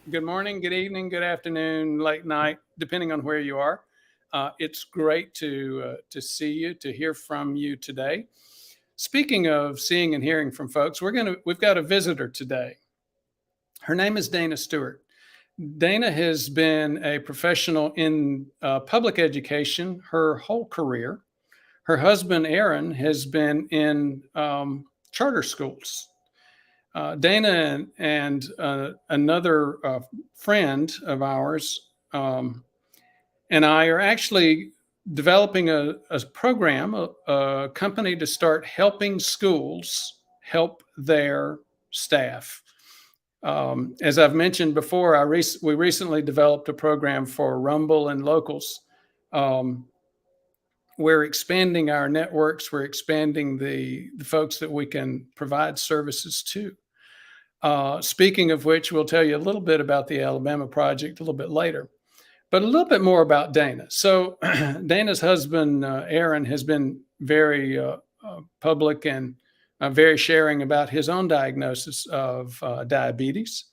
Good morning, good evening, good afternoon, late night, depending on where you are. It's great to see you, to hear from you today. Speaking of seeing and hearing from folks, we've got a visitor today. Her name is Dayna Stewart. Dayna has been a professional in public education her whole career. Her husband Aaron has been in charter schools. Dayna and another friend of ours and I are actually developing a program, a company to start helping schools help their staff. As I've mentioned before, we recently developed a program for Rumble and locals. We're expanding our networks. We're expanding the folks that we can provide services to. Speaking of which, we'll tell you a little bit about the Alabama project a little bit later, but a little bit more about Dayna. So Dayna's husband, Aaron, has been very public and very sharing about his own diagnosis of diabetes.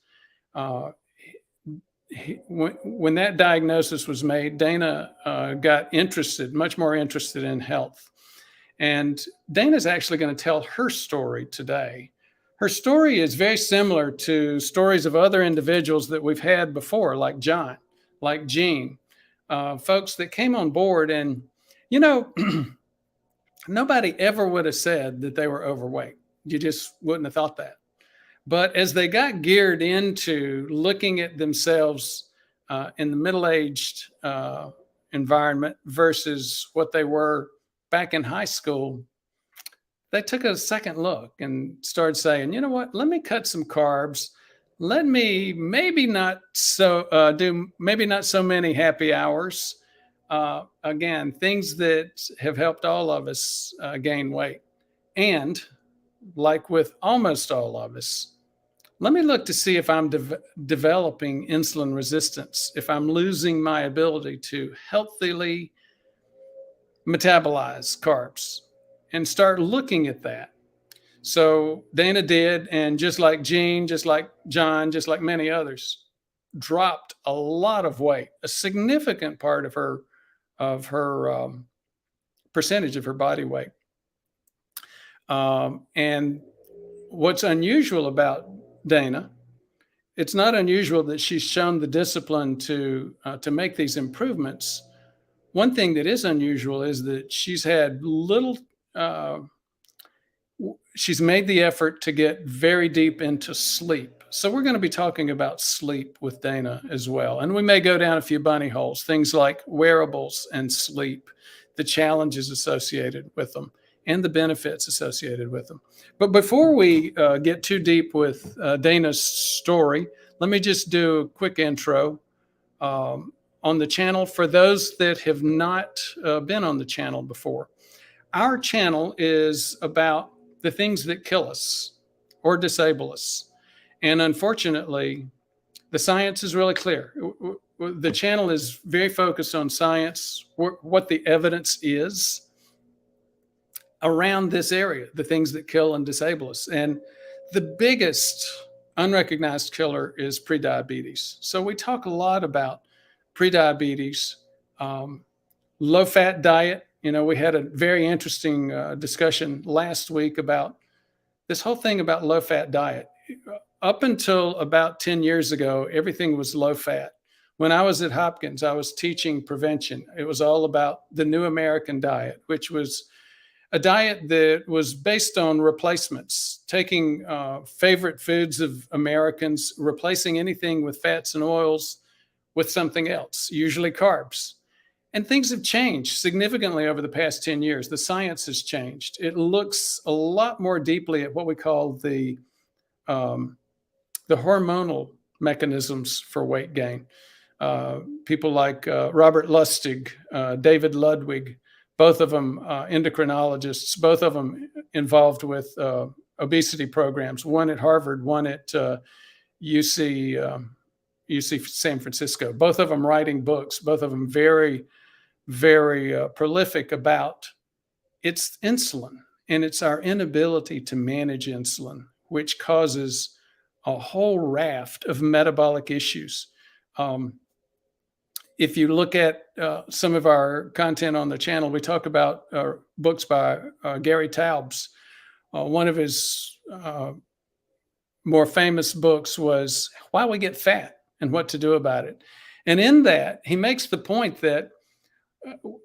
When that diagnosis was made, Dayna got interested, much more interested in health. And Dayna's actually going to tell her story today. Her story is very similar to stories of other individuals that we've had before, like John, like Gene, folks that came on board. And, you know, nobody ever would have said that they were overweight. You just wouldn't have thought that. But as they got geared into looking at themselves in the middle-aged environment versus what they were back in high school, they took a second look and started saying, you know what, let me cut some carbs. Let me maybe not do not so many happy hours. Again, things that have helped all of us gain weight. And like with almost all of us, let me look to see if I'm developing insulin resistance, if I'm losing my ability to healthily metabolize carbs, and start looking at that. So Dayna did, and just like Gene, just like John, just like many others, dropped a lot of weight, a significant part of her percentage of her body weight. And what's unusual about Dayna, it's not unusual that she's shown the discipline to make these improvements. One thing that is unusual is that she's had she's made the effort to get very deep into sleep. So we're going to be talking about sleep with Dayna as well. And we may go down a few bunny holes, things like wearables and sleep, the challenges associated with them, and the benefits associated with them. But before we get too deep with Dayna's story, let me just do a quick intro on the channel for those that have not been on the channel before. Our channel is about the things that kill us or disable us. And unfortunately, the science is really clear. The channel is very focused on science, what the evidence is around this area, the things that kill and disable us. And the biggest unrecognized killer is prediabetes. So we talk a lot about prediabetes, low-fat diet. You know, we had a very interesting discussion last week about this whole thing about low-fat diet. Up until about 10 years ago, everything was low-fat. When I was at Hopkins, I was teaching prevention. It was all about the New American Diet, which was a diet that was based on replacements, taking favorite foods of Americans, replacing anything with fats and oils with something else, usually carbs. And things have changed significantly over the past 10 years. The science has changed. It looks a lot more deeply at what we call the hormonal mechanisms for weight gain. People like Robert Lustig, David Ludwig, both of them endocrinologists, both of them involved with obesity programs, one at Harvard, one at UC San Francisco, both of them writing books, both of them very, very prolific about it's insulin, and it's our inability to manage insulin, which causes a whole raft of metabolic issues. Um, if you look at some of our content on the channel, we talk about books by Gary Taubes. One of his more famous books was Why We Get Fat and What to Do About It. And in that, he makes the point that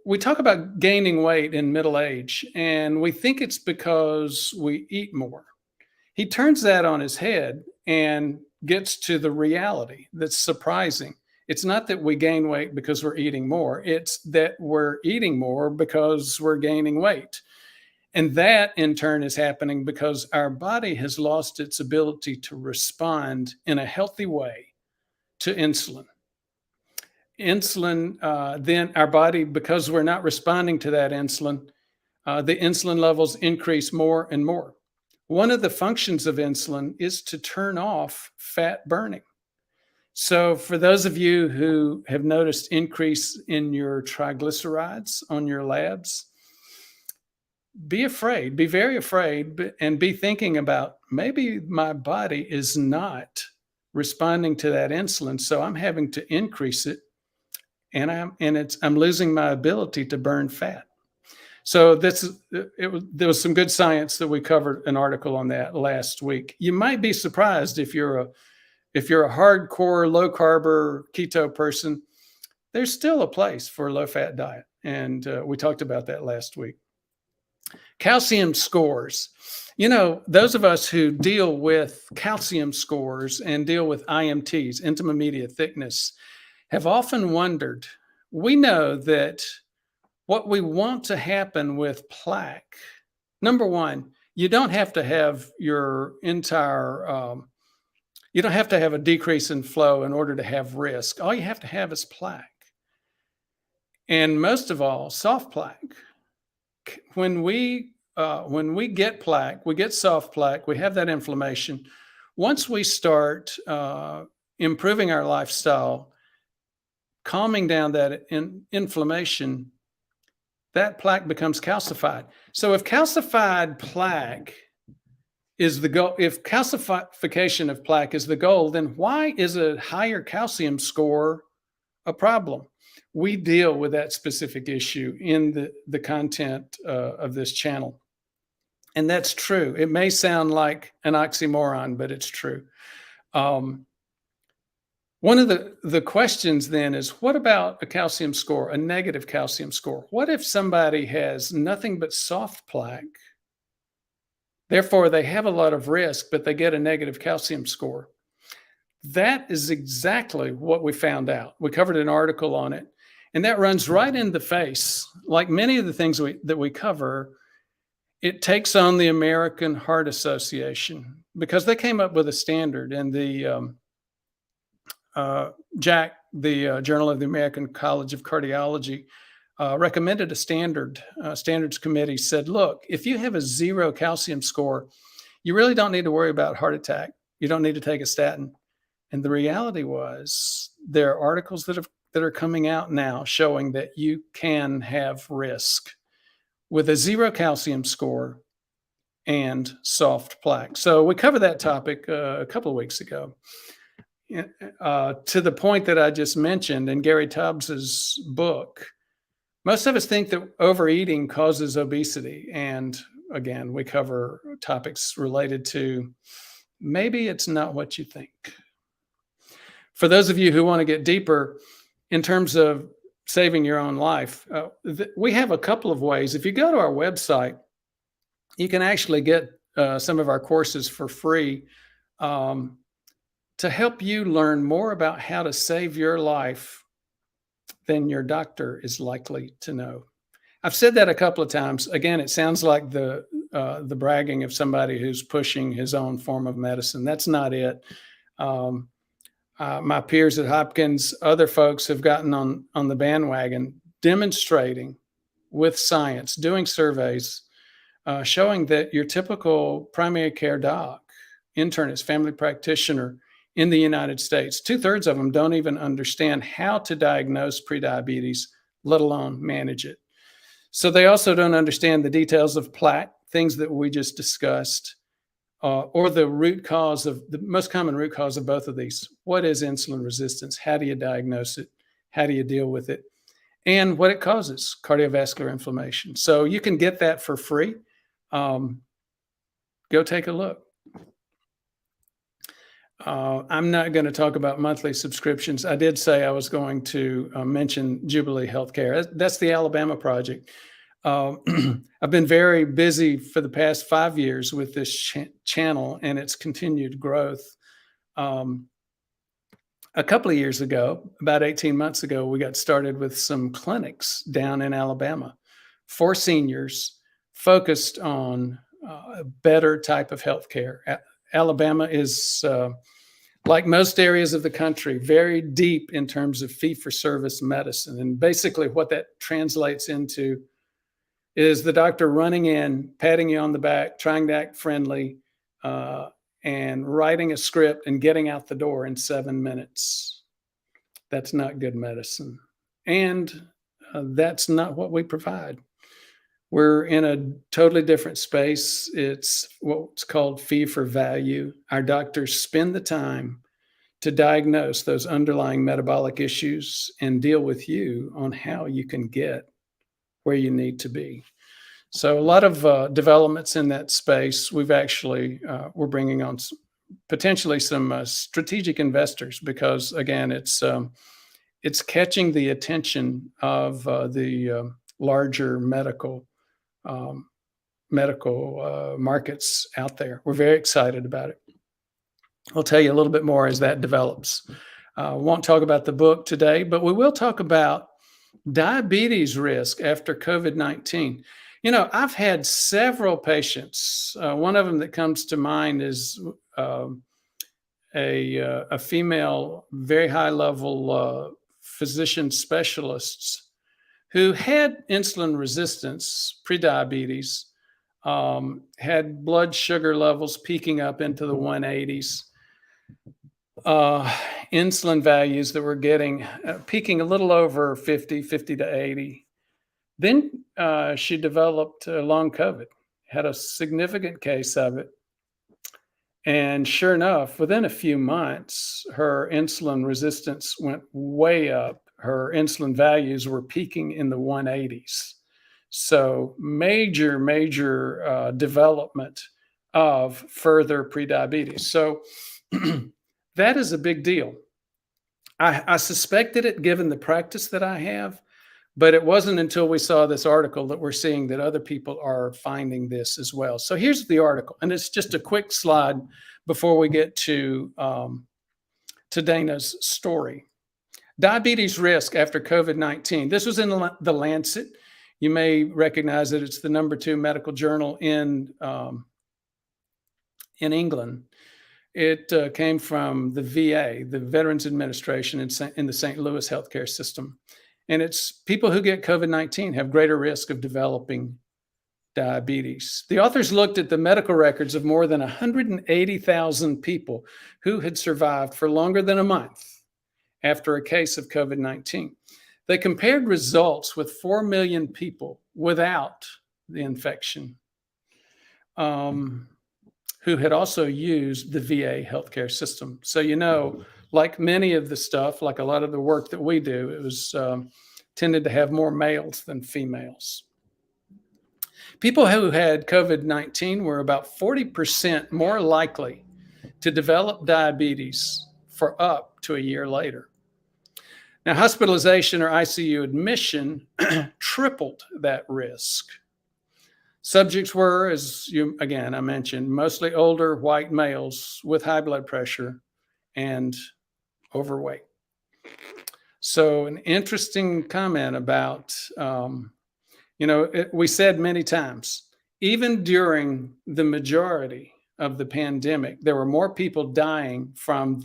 we talk about gaining weight in middle age, and we think it's because we eat more. He turns that on his head and gets to the reality that's surprising. It's not that we gain weight because we're eating more, it's that we're eating more because we're gaining weight. And that in turn is happening because our body has lost its ability to respond in a healthy way to insulin. Then our body, because we're not responding to that insulin, the insulin levels increase more and more. One of the functions of insulin is to turn off fat burning. So for those of you who have noticed increase in your triglycerides on your labs, be afraid, be very afraid, and be thinking about maybe my body is not responding to that insulin, so I'm having to increase it, and I'm losing my ability to burn fat. So there was some good science that we covered an article on that last week. You might be surprised if you're a hardcore low carb keto person, there's still a place for a low fat diet, and we talked about that last week. Calcium scores. You know, those of us who deal with calcium scores and deal with IMTs, intima media thickness, have often wondered. We know that what we want to happen with plaque, number one, you don't have to have your entire, you don't have to have a decrease in flow in order to have risk. All you have to have is plaque. And most of all, soft plaque. When we get plaque, we get soft plaque, we have that inflammation. Once we start improving our lifestyle, calming down that inflammation, that plaque becomes calcified. So if calcified plaque is the goal, if calcification of plaque is the goal, then why is a higher calcium score a problem? We deal with that specific issue in the content of this channel. And that's true. It may sound like an oxymoron, but it's true. One of the questions then is, what about a calcium score, a negative calcium score? What if somebody has nothing but soft plaque? Therefore, they have a lot of risk, but they get a negative calcium score. That is exactly what we found out. We covered an article on it, and that runs right in the face. Like many of the things that we cover, it takes on the American Heart Association because they came up with a standard, and the JACC, the Journal of the American College of Cardiology, recommended a standards committee said, look, if you have a 0 calcium score, you really don't need to worry about heart attack. You don't need to take a statin. And the reality was there are articles that are coming out now showing that you can have risk with a 0 calcium score and soft plaque. So we covered that topic a couple of weeks ago. To the point that I just mentioned in Gary Taubes's book, most of us think that overeating causes obesity. And again, we cover topics related to maybe it's not what you think. For those of you who want to get deeper in terms of saving your own life, we have a couple of ways. If you go to our website, you can actually get some of our courses for free to help you learn more about how to save your life than your doctor is likely to know. I've said that a couple of times. Again, it sounds like the bragging of somebody who's pushing his own form of medicine. That's not it. My peers at Hopkins, other folks have gotten on the bandwagon, demonstrating with science, doing surveys, showing that your typical primary care doc, internist, family practitioner in the United States, 2/3 of them don't even understand how to diagnose prediabetes, let alone manage it. So they also don't understand the details of plaque, things that we just discussed. or the root cause of the most common root cause of both of these. What is insulin resistance? How do you diagnose it? How do you deal with it? And what it causes, cardiovascular inflammation. So you can get that for free. Um, go take a look. I'm not going to talk about monthly subscriptions. I did say I was going to mention Jubilee Healthcare. That's the Alabama project. I've been very busy for the past 5 years with this channel and its continued growth. A couple of years ago, about 18 months ago, we got started with some clinics down in Alabama for seniors focused on a better type of healthcare. Alabama is, like most areas of the country, very deep in terms of fee-for-service medicine. And basically what that translates into is the doctor running in, patting you on the back, trying to act friendly, and writing a script and getting out the door in 7 minutes. That's not good medicine. And that's not what we provide. We're in a totally different space. It's what's called fee for value. Our doctors spend the time to diagnose those underlying metabolic issues and deal with you on how you can get where you need to be. So a lot of developments in that space. We've actually, we're bringing on potentially some strategic investors because, again, it's catching the attention of the larger medical markets out there. We're very excited about it. I'll tell you a little bit more as that develops. Won't talk about the book today, but we will talk about diabetes risk after COVID-19. You know, I've had several patients. One of them that comes to mind is a female, very high-level physician specialists who had insulin resistance, prediabetes, had blood sugar levels peaking up into the 180s, insulin values that were getting peaking a little over 50 to 80. Then she developed long COVID, had a significant case of it. And sure enough, within a few months, her insulin resistance went way up. Her insulin values were peaking in the 180s. So major development of further prediabetes. So that is a big deal. I suspected it given the practice that I have, but it wasn't until we saw this article that we're seeing that other people are finding this as well. So here's the article, and it's just a quick slide before we get to Dayna's story. Diabetes risk after COVID-19. This was in the Lancet. You may recognize that it's the #2 medical journal in England. It came from the VA, the Veterans Administration in the St. Louis healthcare system. And it's people who get COVID-19 have greater risk of developing diabetes. The authors looked at the medical records of more than 180,000 people who had survived for longer than a month after a case of COVID-19. They compared results with 4 million people without the infection who had also used the VA healthcare system. So, you know, like many of the stuff, like a lot of the work that we do, it was tended to have more males than females. People who had COVID-19 were about 40% more likely to develop diabetes for up to a year later. Now, hospitalization or ICU admission tripled that risk. Subjects were, I mentioned, mostly older white males with high blood pressure and overweight. So an interesting comment about, we said many times, even during the majority of the pandemic, there were more people dying from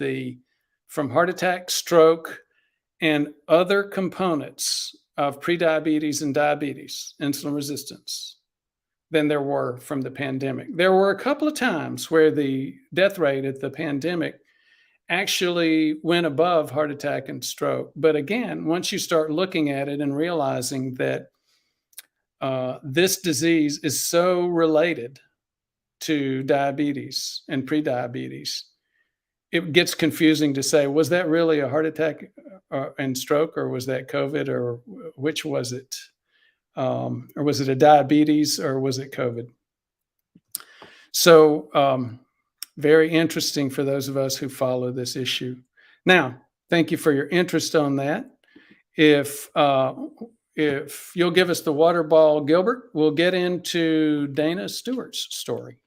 heart attack, stroke, and other components of prediabetes and diabetes, insulin resistance, than there were from the pandemic. There were a couple of times where the death rate at the pandemic actually went above heart attack and stroke. But again, once you start looking at it and realizing that this disease is so related to diabetes and prediabetes, it gets confusing to say, was that really a heart attack and stroke, or was that COVID, or which was it? Or was it a diabetes, or was it COVID? So very interesting for those of us who follow this issue. Now, thank you for your interest on that. If you'll give us the water ball, Gilbert, we'll get into Dayna Stewart's story.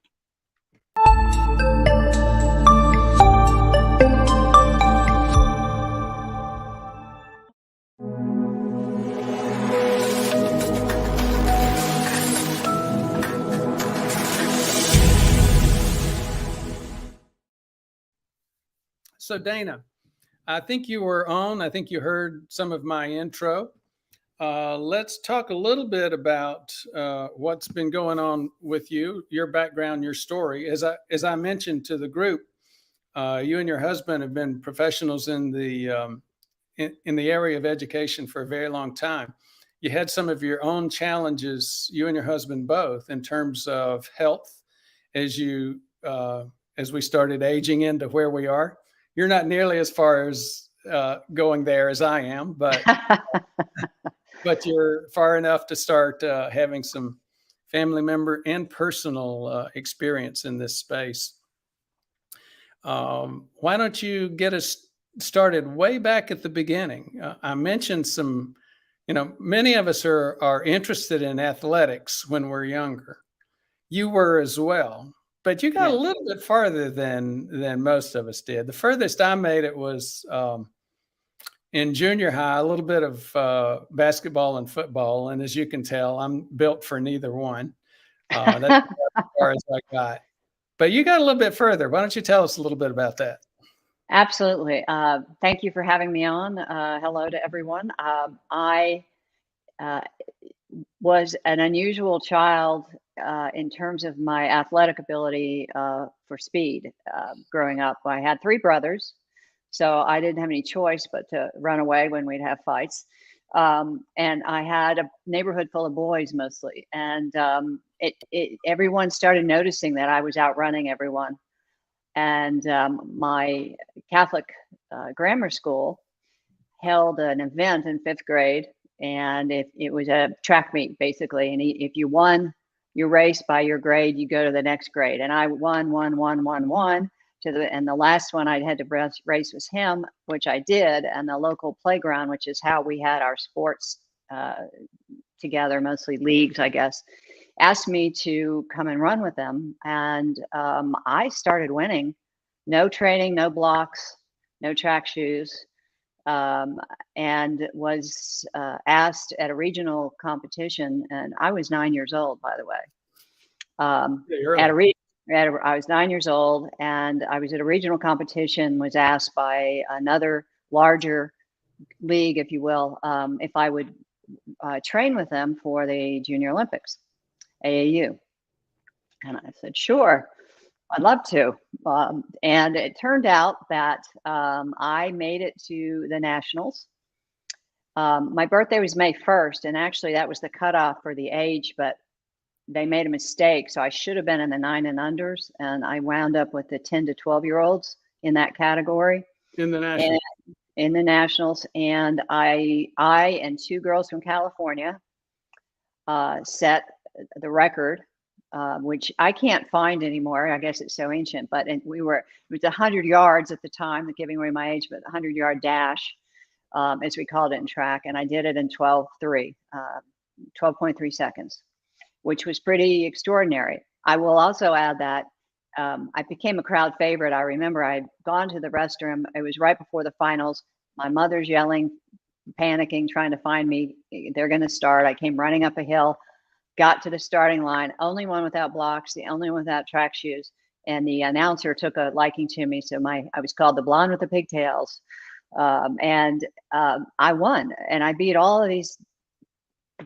So Dayna, I think you were on. I think you heard some of my intro. Let's talk a little bit about what's been going on with you, your background, your story. As I mentioned to the group, you and your husband have been professionals in the area of education for a very long time. You had some of your own challenges, you and your husband both, in terms of health as we started aging into where we are. You're not nearly as far as going there as I am, but you're far enough to start having some family member and personal experience in this space. Why don't you get us started way back at the beginning? I mentioned some, many of us are interested in athletics when we're younger. You were as well. But you got a little bit farther than most of us did. The furthest I made it was in junior high, a little bit of basketball and football. And as you can tell, I'm built for neither one. That's about as far as I got. But you got a little bit further. Why don't you tell us a little bit about that? Absolutely. Thank you for having me on. Hello to everyone. I was an unusual child in terms of my athletic ability for speed growing up. I had three brothers, so I didn't have any choice but to run away when we'd have fights. And I had a neighborhood full of boys mostly, and everyone started noticing that I was outrunning everyone. And my Catholic grammar school held an event in 5th grade, and it was a track meet basically. And if you won your race by your grade, you go to the next grade. And I won and the last one I had to race was him, which I did. And the local playground, which is how we had our sports together, mostly leagues, I guess, asked me to come and run with them. And I started winning. No training, no blocks, no track shoes. And was asked at a regional competition, and I was 9 years old, by the way. I was 9 years old, and I was at a regional competition, was asked by another larger league, if you will, if I would train with them for the Junior Olympics, AAU. And I said, sure, I'd love to. And it turned out that I made it to the nationals. My birthday was May 1st, and actually that was the cutoff for the age, but they made a mistake. So I should have been in the 9 and unders, and I wound up with the 10 to 12-year-olds in that category. In the nationals. In the nationals. And I and two girls from California set the record, which I can't find anymore. I guess it's so ancient, but it was 100 yards at the time, giving away my age, but 100-yard dash, as we called it in track. And I did it in 12.3 seconds, which was pretty extraordinary. I will also add that I became a crowd favorite. I remember I'd gone to the restroom. It was right before the finals. My mother's yelling, panicking, trying to find me. They're going to start. I came running up a hill, got to the starting line, only one without blocks, the only one without track shoes. And the announcer took a liking to me. So I was called the blonde with the pigtails. And I won. And I beat all of these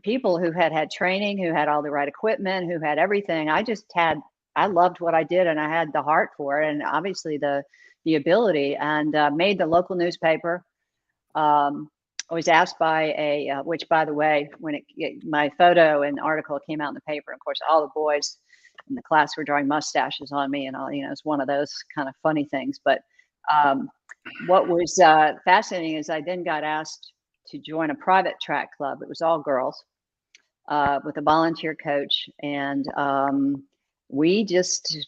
people who had training, who had all the right equipment, who had everything. I loved what I did, and I had the heart for it, and obviously the ability, and made the local newspaper. I was asked by which, by the way, when my photo and article came out in the paper, of course, all the boys and the class were drawing mustaches on me, and all, it's one of those kind of funny things. But what was fascinating is I then got asked to join a private track club. It was all girls with a volunteer coach, and we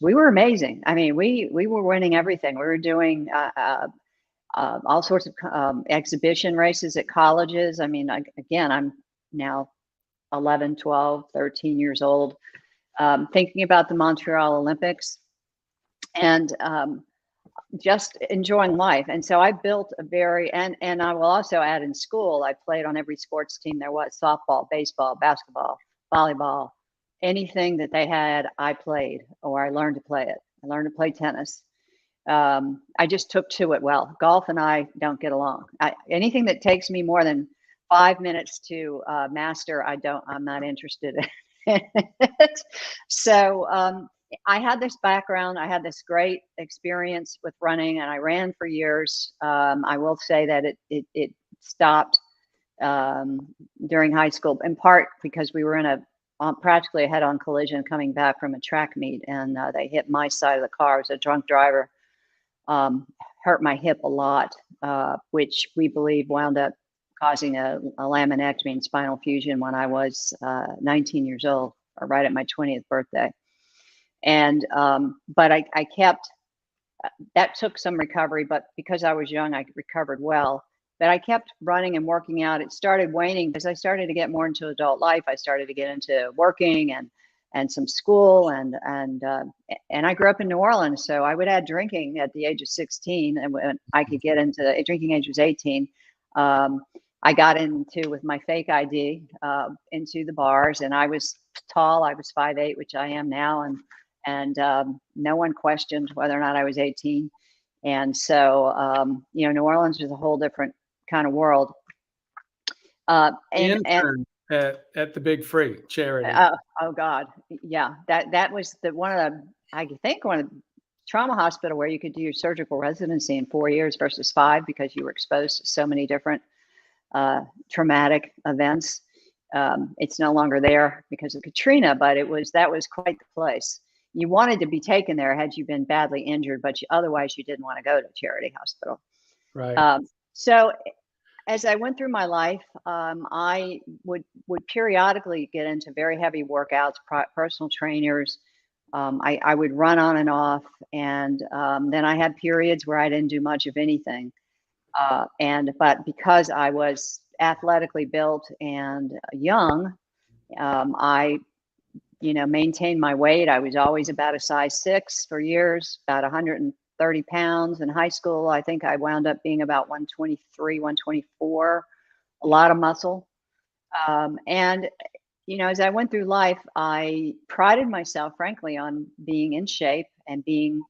were amazing. I mean, we were winning everything. We were doing all sorts of exhibition races at colleges. I mean, again, I'm now 11, 12, 13 years old, thinking about the Montreal Olympics, and just enjoying life. And so I built and I will also add, in school, I played on every sports team there was: softball, baseball, basketball, volleyball, anything that they had, I played, or I learned to play it. I learned to play tennis. I just took to it well. Golf and I don't get along. Anything that takes me more than 5 minutes to master, I'm not interested in it. So I had this background. I had this great experience with running, and I ran for years. I will say that it stopped during high school, in part because we were in practically a head-on collision coming back from a track meet, and they hit my side of the car. I was a drunk driver. Hurt my hip a lot, which we believe wound up causing a laminectomy and spinal fusion when I was 19 years old, or right at my 20th birthday. And but I kept, that took some recovery, but because I was young, I recovered well. But I kept running and working out. It started waning because I started to get more into adult life. I started to get into working and some school, and I grew up in New Orleans, so I would add drinking at the age of 16, and when I could get into drinking age was 18. I got into, with my fake ID, into the bars, and I was tall. I was 5'8", which I am now, and no one questioned whether or not I was 18. And so, New Orleans was a whole different kind of world. And at the Big Free charity. Oh God, yeah, that was one of the trauma hospital where you could do your surgical residency in 4 years versus 5, because you were exposed to so many different traumatic events. It's no longer there because of Katrina, but that was quite the place. You wanted to be taken there had you been badly injured, but otherwise you didn't want to go to a charity hospital. Right. So as I went through my life, I would periodically get into very heavy workouts, personal trainers. I would run on and off, and then I had periods where I didn't do much of anything. But because I was athletically built and young, I maintained my weight. I was always about a size 6 for years, about 130 pounds. In high school, I think I wound up being about 123, 124, a lot of muscle. And as I went through life, I prided myself, frankly, on being in shape and being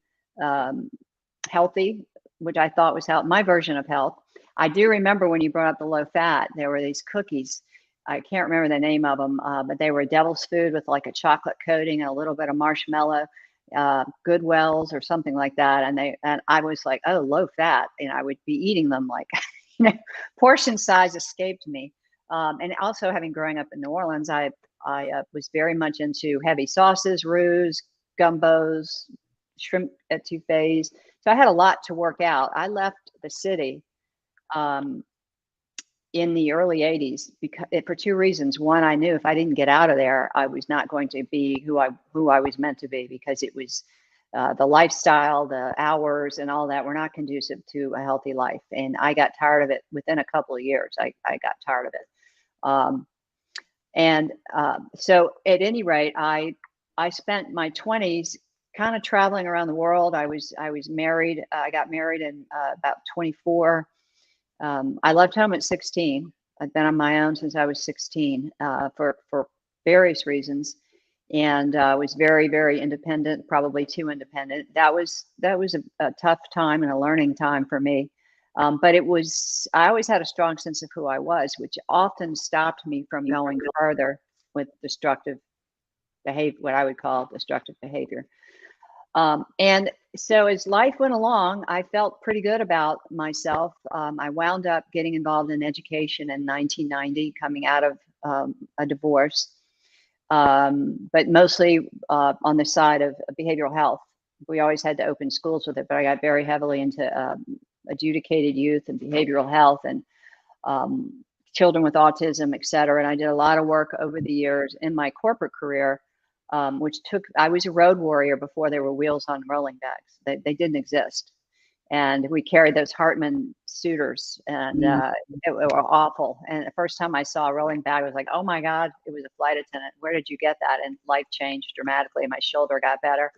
healthy, which I thought was my version of health. I do remember when you brought up the low fat, there were these cookies. I can't remember the name of them, but they were devil's food with like a chocolate coating and a little bit of marshmallow, Goodwells or something like that. And I was like, oh, low fat. And I would be eating them like, portion size escaped me. And also, growing up in New Orleans, I was very much into heavy sauces, roux, gumbos, shrimp etouffees. So I had a lot to work out. I left the city in the early 80s for 2 reasons. One, I knew if I didn't get out of there, I was not going to be who I was meant to be, because it was the lifestyle, the hours, and all that were not conducive to a healthy life. And I got tired of it within a couple of years. I got tired of it. So at any rate, I spent my 20s kind of traveling around the world. I was married. I got married in about 24. I left home at 16. I've been on my own since I was 16 for various reasons, and was very, very independent, probably too independent. That was a tough time and a learning time for me. But I always had a strong sense of who I was, which often stopped me from going further with destructive behavior, what I would call destructive behavior. And so as life went along, I felt pretty good about myself. I wound up getting involved in education in 1990, coming out of a divorce. but mostly on the side of behavioral health. We always had to open schools with it, but I got very heavily into adjudicated youth and behavioral health and children with autism, et cetera. And I did a lot of work over the years in my corporate career, I was a road warrior before there were wheels on rolling bags. They didn't exist. And we carried those Hartman suitors, and it were awful. And the first time I saw a rolling bag, I was like, oh my God, it was a flight attendant. Where did you get that? And life changed dramatically. My shoulder got better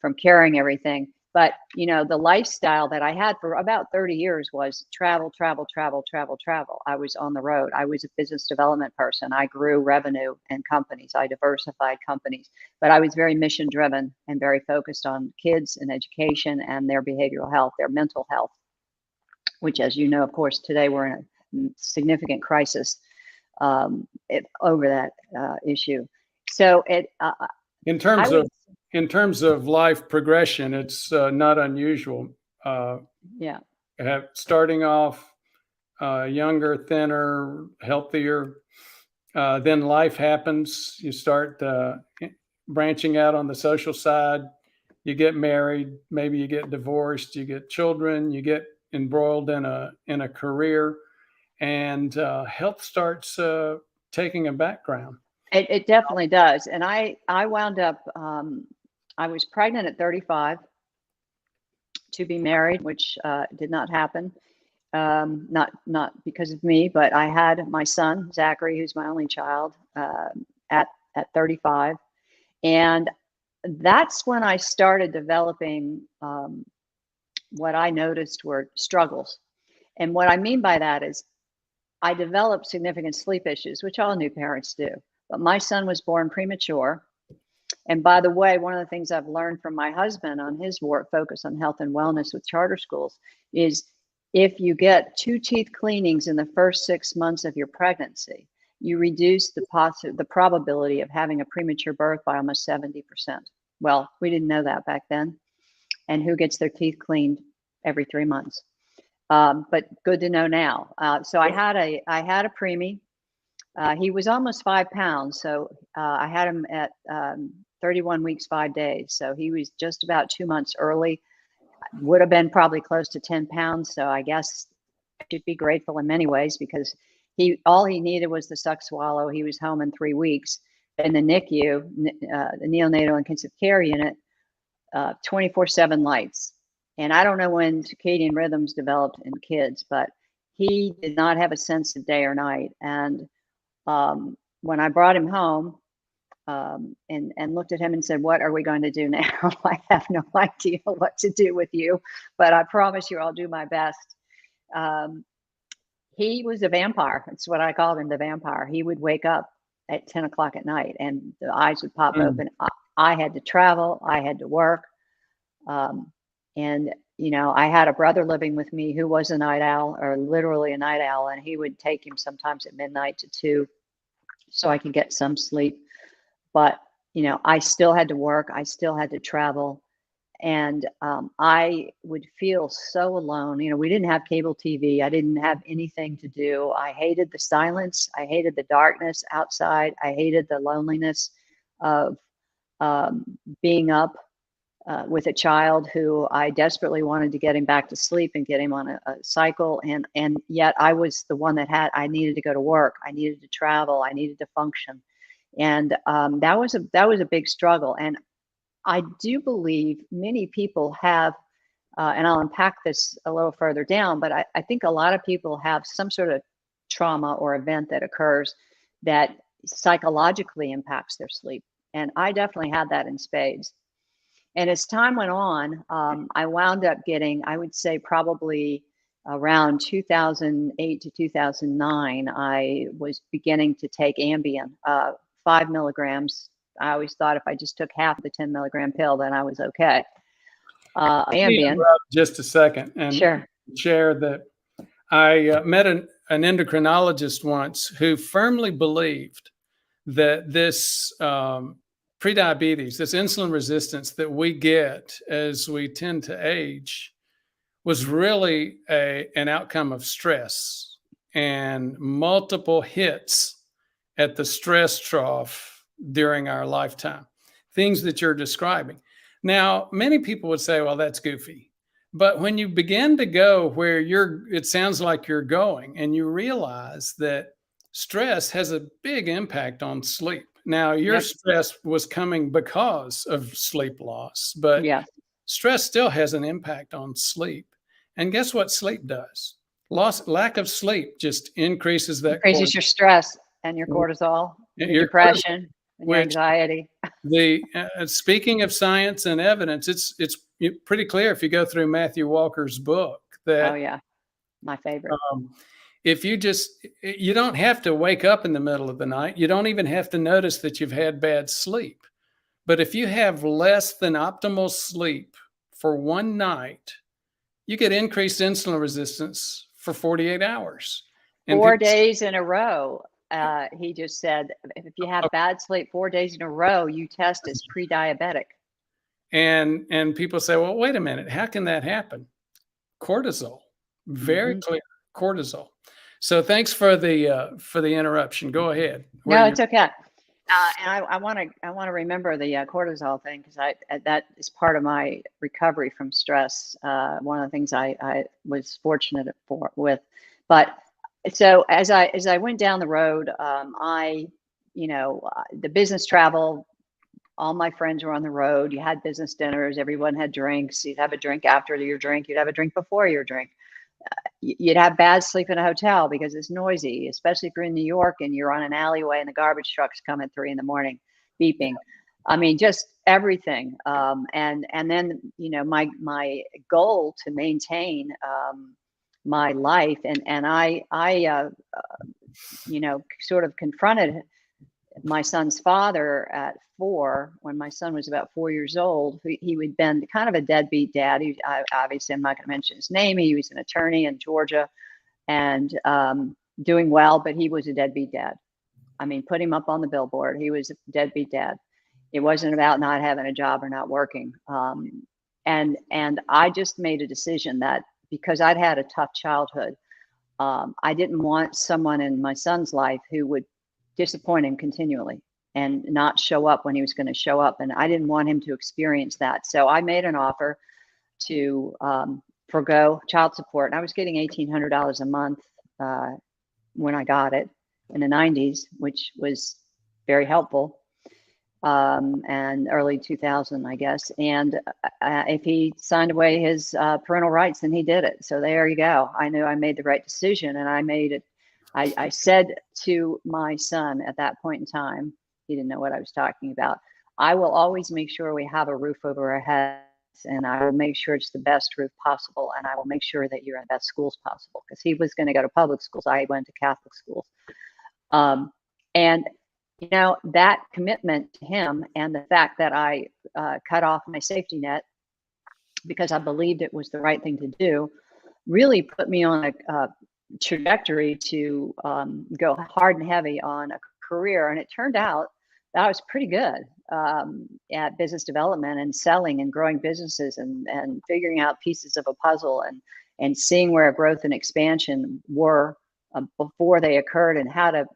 from carrying everything. But, you know, the lifestyle that I had for about 30 years was travel, travel, travel, travel, travel. I was on the road. I was a business development person. I grew revenue in companies. I diversified companies, but I was very mission driven and very focused on kids and education and their behavioral health, their mental health, which, as you know, of course, today we're in a significant crisis over that issue. So in terms of life progression, it's not unusual. Yeah. Starting off younger, thinner, healthier, then life happens. You start branching out on the social side. You get married, maybe you get divorced, you get children, you get embroiled in a career, and health starts taking a background. It definitely does. And I wound up, I was pregnant at 35 to be married, which did not happen. Not because of me, but I had my son, Zachary, who's my only child, at 35. And that's when I started developing what I noticed were struggles. And what I mean by that is I developed significant sleep issues, which all new parents do. But my son was born premature. And by the way, one of the things I've learned from my husband on his work focus on health and wellness with charter schools is if you get 2 teeth cleanings in the first 6 months of your pregnancy, you reduce the probability of having a premature birth by almost 70%. Well, we didn't know that back then. And who gets their teeth cleaned every 3 months? But good to know now. So I had a preemie. He was almost 5 pounds. So I had him at 31 weeks, 5 days. So he was just about 2 months early, would have been probably close to 10 pounds. So I guess I should be grateful in many ways because all he needed was the suck swallow. He was home in 3 weeks. In the NICU, the neonatal intensive care unit, 24/7 lights. And I don't know when circadian rhythms developed in kids, but he did not have a sense of day or night. And when I brought him home and looked at him and said, what are we going to do now? I have no idea what to do with you, but I promise you I'll do my best. He was a vampire. That's what I called him, the vampire. He would wake up at 10 o'clock at night and the eyes would pop open. I had to travel. I had to work. And, you know, I had a brother living with me who was a night owl, or literally a night owl, and he would take him sometimes at midnight to 2 so I could get some sleep. But, you know, I still had to work. I still had to travel. And I would feel so alone. You know, we didn't have cable TV. I didn't have anything to do. I hated the silence. I hated the darkness outside. I hated the loneliness of being up with a child who I desperately wanted to get him back to sleep and get him on a cycle. And yet I was the one I needed to go to work. I needed to travel. I needed to function. And that was a big struggle. And I do believe many people have, and I'll unpack this a little further down, but I think a lot of people have some sort of trauma or event that occurs that psychologically impacts their sleep. And I definitely had that in spades. And as time went on, I wound up getting, I would say probably around 2008 to 2009, I was beginning to take Ambien, 5 milligrams. I always thought if I just took half the 10 milligram pill, then I was okay. Ambien. Just a second and sure. Share that I met an endocrinologist once who firmly believed that this prediabetes, this insulin resistance that we get as we tend to age, was really an outcome of stress, and multiple hits at the stress trough during our lifetime, things that you're describing. Now, many people would say, well, that's goofy. But when you begin to go where it sounds like you're going, and you realize that stress has a big impact on sleep. Now, your Yep. stress was coming because of sleep loss, but Yes. stress still has an impact on sleep. And guess what sleep does? Lack of sleep just increases that Increases your stress and your cortisol, your depression, and your anxiety. Speaking of science and evidence, it's pretty clear if you go through Matthew Walker's book that Oh yeah, my favorite. If you don't have to wake up in the middle of the night. You don't even have to notice that you've had bad sleep. But if you have less than optimal sleep for one night, you get increased insulin resistance for 48 hours. And 4 days in a row. He just said, if you have bad sleep 4 days in a row, you test as pre-diabetic. And people say, well, wait a minute, how can that happen? Cortisol, very clear, cortisol. So thanks for the interruption. Go ahead. No, it's okay. And I want to remember the cortisol thing, because that is part of my recovery from stress. One of the things I was fortunate with, but so as I went down the road, the business travel, all my friends were on the road. You had business dinners, everyone had drinks. You'd have a drink after your drink. You'd have a drink before your drink. You'd have bad sleep in a hotel because it's noisy, especially if you're in New York and you're on an alleyway and the garbage trucks come at 3 a.m, beeping. I mean, just everything. And then, my goal to maintain my life, and I sort of confronted my son's father at 4, when my son was about 4 years old. He would been kind of a deadbeat dad. Obviously, I'm not going to mention his name. He was an attorney in Georgia and doing well, but he was a deadbeat dad. I mean, put him up on the billboard. He was a deadbeat dad. It wasn't about not having a job or not working. And I just made a decision that because I'd had a tough childhood, I didn't want someone in my son's life who would disappoint him continually and not show up when he was going to show up. And I didn't want him to experience that. So I made an offer to forgo child support. And I was getting $1,800 a month when I got it in the 90s, which was very helpful. And early 2000, I guess. And if he signed away his parental rights, then he did it. So there you go. I knew I made the right decision, and I made it. I said to my son at that point in time, he didn't know what I was talking about, I will always make sure we have a roof over our heads, and I will make sure it's the best roof possible, and I will make sure that you're in the best schools possible, because he was going to go to public schools. I went to Catholic schools. And that commitment to him, and the fact that I cut off my safety net because I believed it was the right thing to do, really put me on a trajectory to go hard and heavy on a career. And it turned out that I was pretty good at business development and selling and growing businesses and figuring out pieces of a puzzle and seeing where growth and expansion were before they occurred, and how to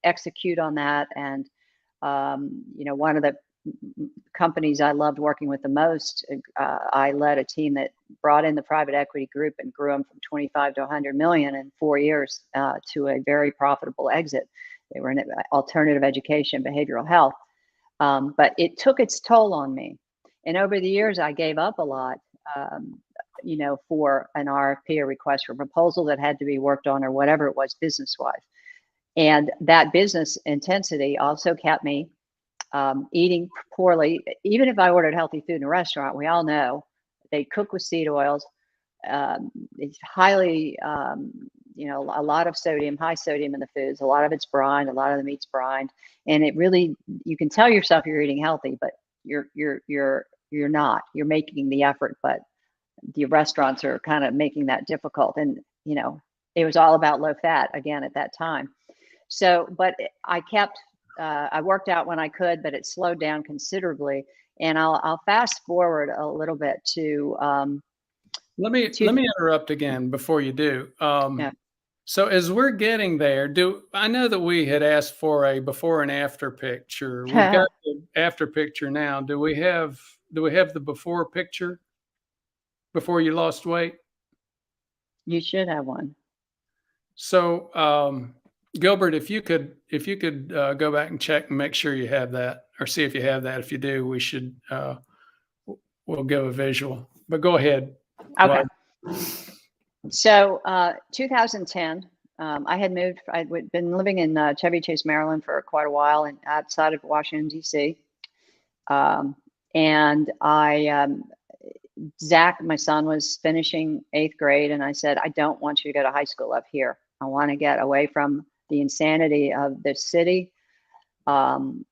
execute on that. And one of the companies I loved working with the most, I led a team that brought in the private equity group and grew them from 25 to 100 million in 4 years to a very profitable exit. They were in alternative education, behavioral health. But it took its toll on me. And over the years, I gave up a lot, for an RFP, a request for proposal that had to be worked on, or whatever it was business-wise. And that business intensity also kept me eating poorly. Even if I ordered healthy food in a restaurant, we all know they cook with seed oils. It's highly, a lot of sodium, high sodium in the foods. A lot of it's brined, a lot of the meat's brined, and it really, you can tell yourself you're eating healthy, but you're not. You're making the effort, but the restaurants are kind of making that difficult. And it was all about low fat again at that time. So, but I kept. I worked out when I could, but it slowed down considerably. And I'll fast forward a little bit to. Let me interrupt again before you do. Yeah. So as we're getting there, I know that we had asked for a before and after picture. We've got the after picture now. Do we have the before picture before you lost weight? You should have one. So Gilbert, if you could go back and check and make sure you have that, or see if you have that. If you do, we should we'll go a visual. But go ahead. Okay. Well, So 2010, I had moved. I'd been living in Chevy Chase, Maryland for quite a while, and outside of Washington D.C. And Zach, my son, was finishing 8th grade, and I said, I don't want you to go to high school up here. I want to get away from the insanity of the city on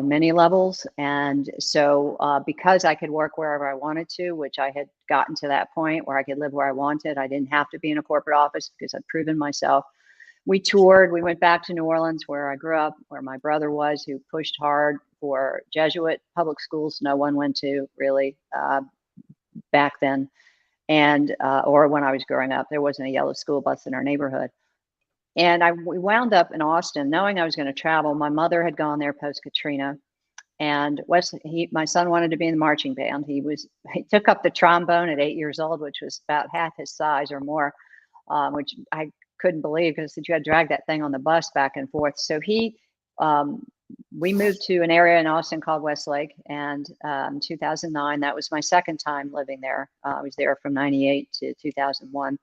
many levels. And so because I could work wherever I wanted to, which I had gotten to that point where I could live where I wanted, I didn't have to be in a corporate office because I'd proven myself. We toured. We went back to New Orleans, where I grew up, where my brother was, who pushed hard for Jesuit public schools. No one went to really back then. And or when I was growing up, there wasn't a yellow school bus in our neighborhood. And we wound up in Austin, knowing I was going to travel. My mother had gone there post Katrina, and my son wanted to be in the marching band. He took up the trombone at 8 years old, which was about half his size or more, which I couldn't believe because you had to drag that thing on the bus back and forth. So we moved to an area in Austin called Westlake, and 2009, that was my second time living there. I was there from 98 to 2001.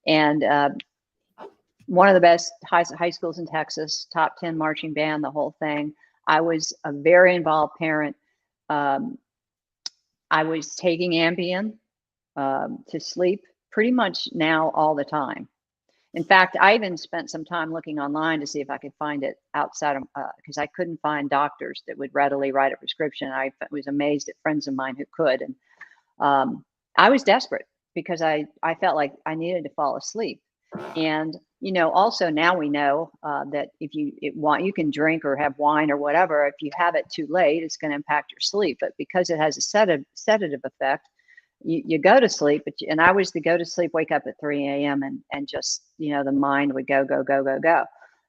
And one of the best high schools in Texas, top 10 marching band, the whole thing. I was a very involved parent. I was taking Ambien to sleep pretty much now all the time. In fact, I even spent some time looking online to see if I could find it outside of, because I couldn't find doctors that would readily write a prescription. I was amazed at friends of mine who could. And I was desperate because I felt like I needed to fall asleep. And, also now we know that if you can drink or have wine or whatever, if you have it too late, it's going to impact your sleep. But because it has a sedative effect, you go to sleep. And I was to go to sleep, wake up at 3 a.m. and just, the mind would go, go, go, go, go.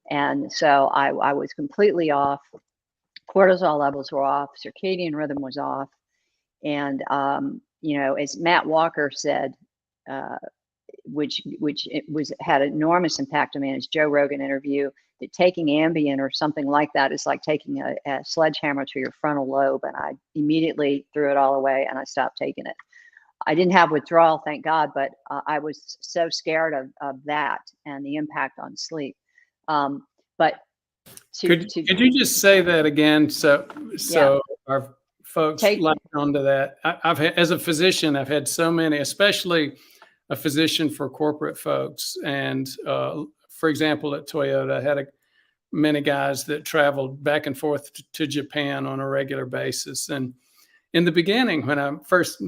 And so I was completely off. Cortisol levels were off. Circadian rhythm was off. And, as Matt Walker said, which had enormous impact on me in his Joe Rogan interview, that taking Ambien or something like that is like taking a sledgehammer to your frontal lobe. And I immediately threw it all away and I stopped taking it. I didn't have withdrawal, thank God, but I was so scared of that and the impact on sleep. But could you just say that again? So Yeah. Our folks latch onto that. As a physician, I've had so many, especially a physician for corporate folks. And for example, at Toyota, I had many guys that traveled back and forth to Japan on a regular basis. And in the beginning, when I first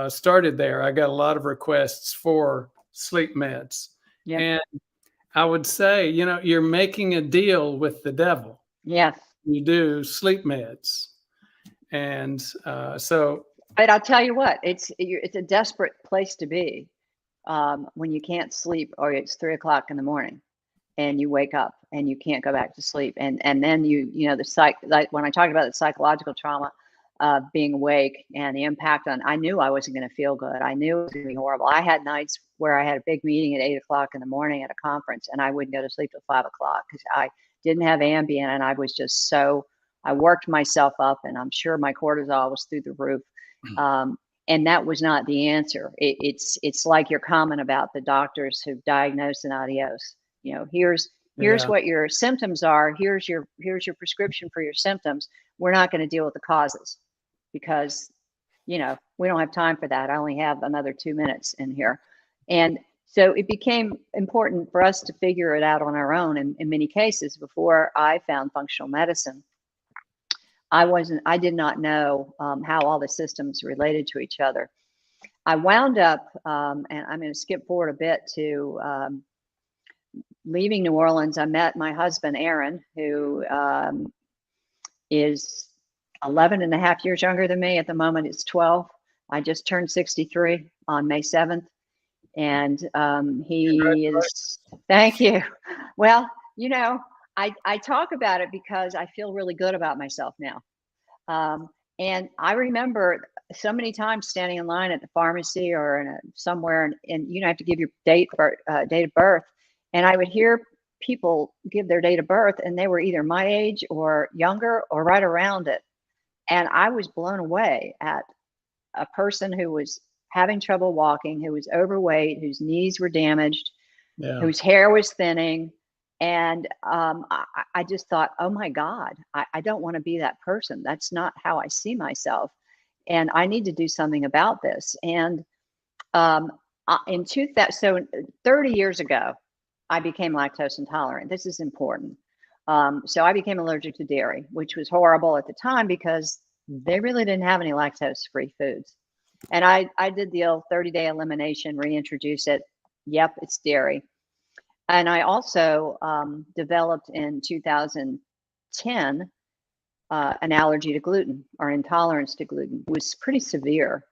started there, I got a lot of requests for sleep meds. Yep. And I would say, you're making a deal with the devil. Yes. You do sleep meds. And so. But I'll tell you what, it's a desperate place to be when you can't sleep, or it's 3 o'clock in the morning and you wake up and you can't go back to sleep. And then like when I talked about the psychological trauma of being awake and the impact I knew I wasn't going to feel good. I knew it was going to be horrible. I had nights where I had a big meeting at 8 o'clock in the morning at a conference and I wouldn't go to sleep till 5 o'clock because I didn't have Ambien, and I was just I worked myself up, and I'm sure my cortisol was through the roof. And that was not the answer. It's like your comment about the doctors who diagnose and adios. Here's what your symptoms are. Here's your prescription for your symptoms. We're not going to deal with the causes because, we don't have time for that. I only have another 2 minutes in here. And so it became important for us to figure it out on our own. And in many cases, before I found functional medicine, I did not know how all the systems related to each other. I wound up, and I'm going to skip forward a bit to leaving New Orleans. I met my husband, Aaron, who is 11 and a half years younger than me. At the moment, it's 12. I just turned 63 on May 7th. And he is, Congratulations. thank you. Well, you know, I talk about it because I feel really good about myself now. And I remember so many times standing in line at the pharmacy or somewhere, and you have to give your date of birth, and I would hear people give their date of birth, and they were either my age or younger or right around it, and I was blown away at a person who was having trouble walking, who was overweight, whose knees were damaged, Yeah. whose hair was thinning. And I just thought, oh my God, I don't want to be that person. That's not how I see myself. And I need to do something about this. And in 2000, so 30 years ago, I became lactose intolerant. This is important. So I became allergic to dairy, which was horrible at the time because they really didn't have any lactose-free foods. And I did the old 30-day elimination, reintroduce it. Yep, it's dairy. And I also developed in 2010 an allergy to gluten or intolerance to gluten. It was pretty severe,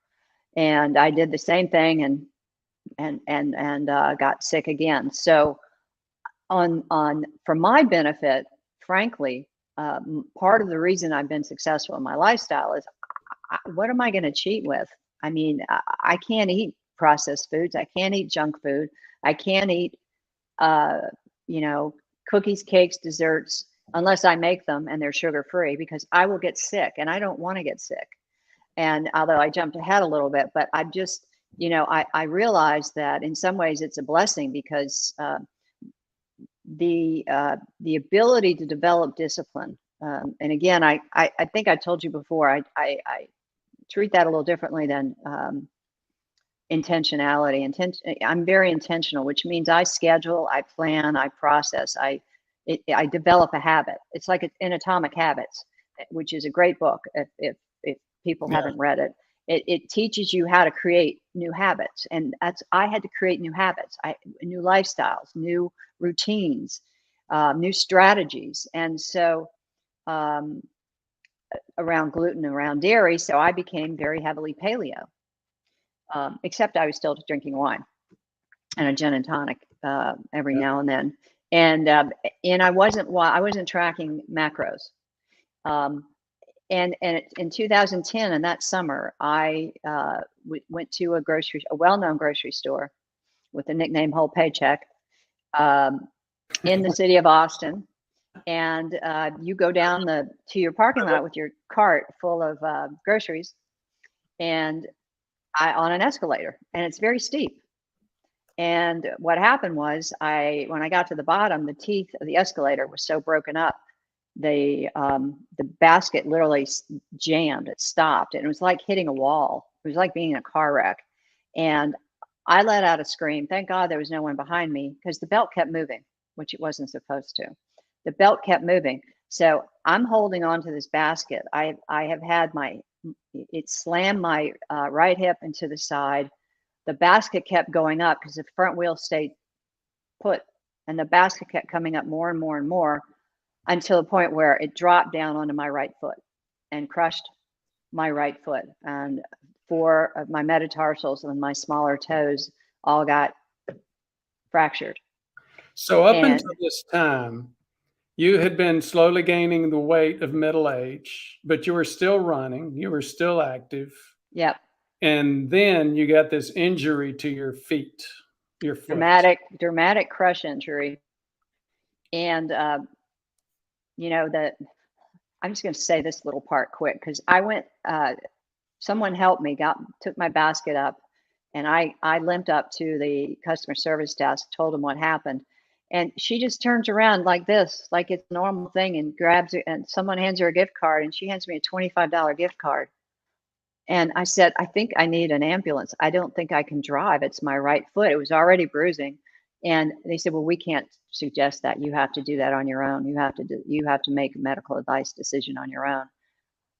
and I did the same thing and got sick again. So for my benefit, frankly, part of the reason I've been successful in my lifestyle is what am I going to cheat with? I mean, I can't eat processed foods. I can't eat junk food. I can't eat cookies, cakes, desserts, unless I make them and they're sugar free, because I will get sick and I don't want to get sick. And although I jumped ahead a little bit, but I just, I realized that in some ways it's a blessing because the ability to develop discipline. And again, I think I told you before, I treat that a little differently than intentionality. I'm very intentional, which means I schedule, I plan, I process, I develop a habit. It's like in Atomic Habits, which is a great book. If people haven't read it, it teaches you how to create new habits. And I had to create new habits, new lifestyles, new routines, new strategies. And so around gluten, around dairy, so I became very heavily paleo. Except I was still drinking wine and a gin and tonic every now and then, and I wasn't tracking macros. And in 2010, in that summer, I went to a well-known grocery store with the nickname Whole Paycheck in the city of Austin. And you go down to your parking lot with your cart full of groceries, and on an escalator, and it's very steep. And what happened was, when I got to the bottom, the teeth of the escalator was so broken up, the basket literally jammed. It stopped, and it was like hitting a wall. It was like being in a car wreck. And I let out a scream. Thank God there was no one behind me, because the belt kept moving, which it wasn't supposed to. The belt kept moving. So I'm holding on to this basket. I have had it slammed my right hip into the side. The basket kept going up because the front wheel stayed put, and the basket kept coming up more and more and more until the point where it dropped down onto my right foot and crushed my right foot. And 4 of my metatarsals and my smaller toes all got fractured. So up until this time, you had been slowly gaining the weight of middle age, but you were still running, you were still active. Yep. And then you got this injury to your feet, your foot. Dramatic crush injury. And, I'm just going to say this little part quick, because I went, someone helped me, took my basket up, and I limped up to the customer service desk, told them what happened. And she just turns around like this, like it's a normal thing, and grabs it, and someone hands her a gift card, and she hands me a $25 gift card. And I said, I think I need an ambulance. I don't think I can drive. It's my right foot. It was already bruising. And they said, well, we can't suggest that. You have to do that on your own. You have to make a medical advice decision on your own.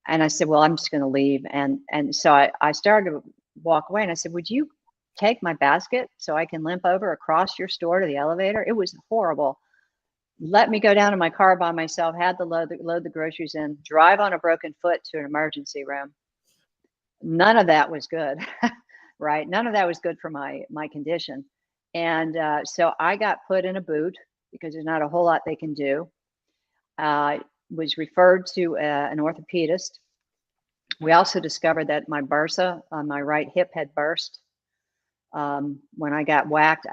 And I said, well, I'm just going to leave. And so I started to walk away, and I said, would you take my basket so I can limp over across your store to the elevator? It was horrible. Let me go down to my car by myself, had to load the groceries in, drive on a broken foot to an emergency room. None of that was good. right? None of that was good for my condition. And so I got put in a boot because there's not a whole lot they can do. Was referred to an orthopedist. We also discovered that my bursa on my right hip had burst. When I got whacked,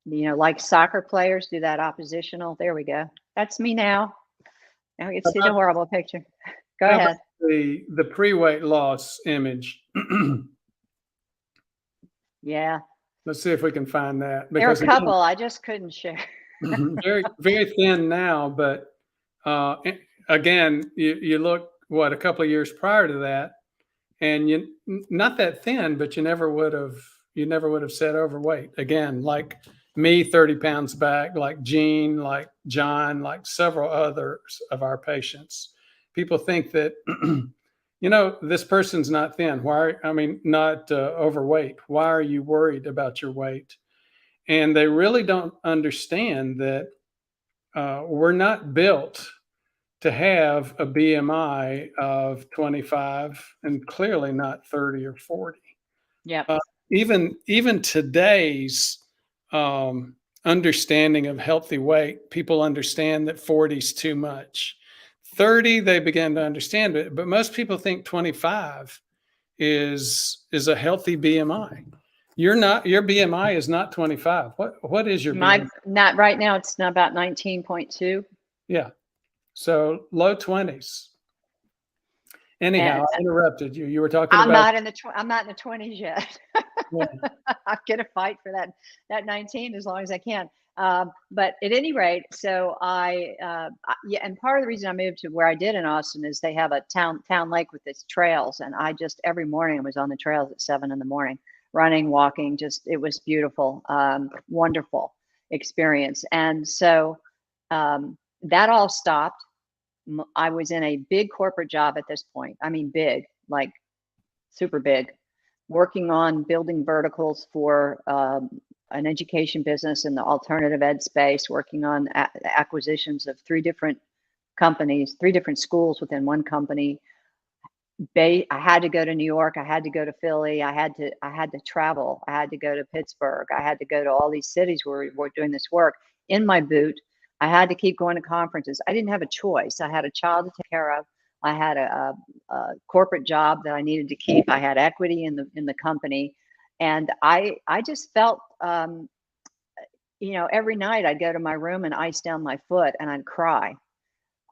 like soccer players do that oppositional. There we go. That's me now. Now you can see the horrible picture. Go ahead. The pre-weight loss image. Yeah. Let's see if we can find that. There are a couple I just couldn't share. very, very thin now, but again, you look a couple of years prior to that, and you not that thin, but you never would have said overweight. Again, like me, 30 pounds back, like Gene, like John, like several others of our patients. People think that, this person's not thin. Not overweight. Why are you worried about your weight? And they really don't understand that we're not built to have a BMI of 25 and clearly not 30 or 40. Yeah. Even today's understanding of healthy weight, people understand that 40 is too much. 30, they begin to understand it, but most people think 25 is a healthy BMI. Your BMI is not 25. What is your BMI? Not right now. It's not about 19.2. Yeah. So low 20s. Anyhow, I interrupted you. You were talking about. I'm not in the 20s yet. Yeah. I'm gonna fight for that 19 as long as I can. But at any rate, so and part of the reason I moved to where I did in Austin is they have a town lake with its trails, and I just every morning I was on the trails at 7 a.m, running, walking. It was beautiful, wonderful experience. And so that all stopped. I was in a big corporate job at this point. I mean, big, like super big, working on building verticals for an education business in the alternative ed space, working on acquisitions of 3 different companies, 3 different schools within one company. I had to go to New York. I had to go to Philly. I had to travel. I had to go to Pittsburgh. I had to go to all these cities where we were doing this work in my boot. I had to keep going to conferences. I didn't have a choice. I had a child to take care of. I had a corporate job that I needed to keep. I had equity in the company, and I just felt, every night I'd go to my room and ice down my foot, and I'd cry.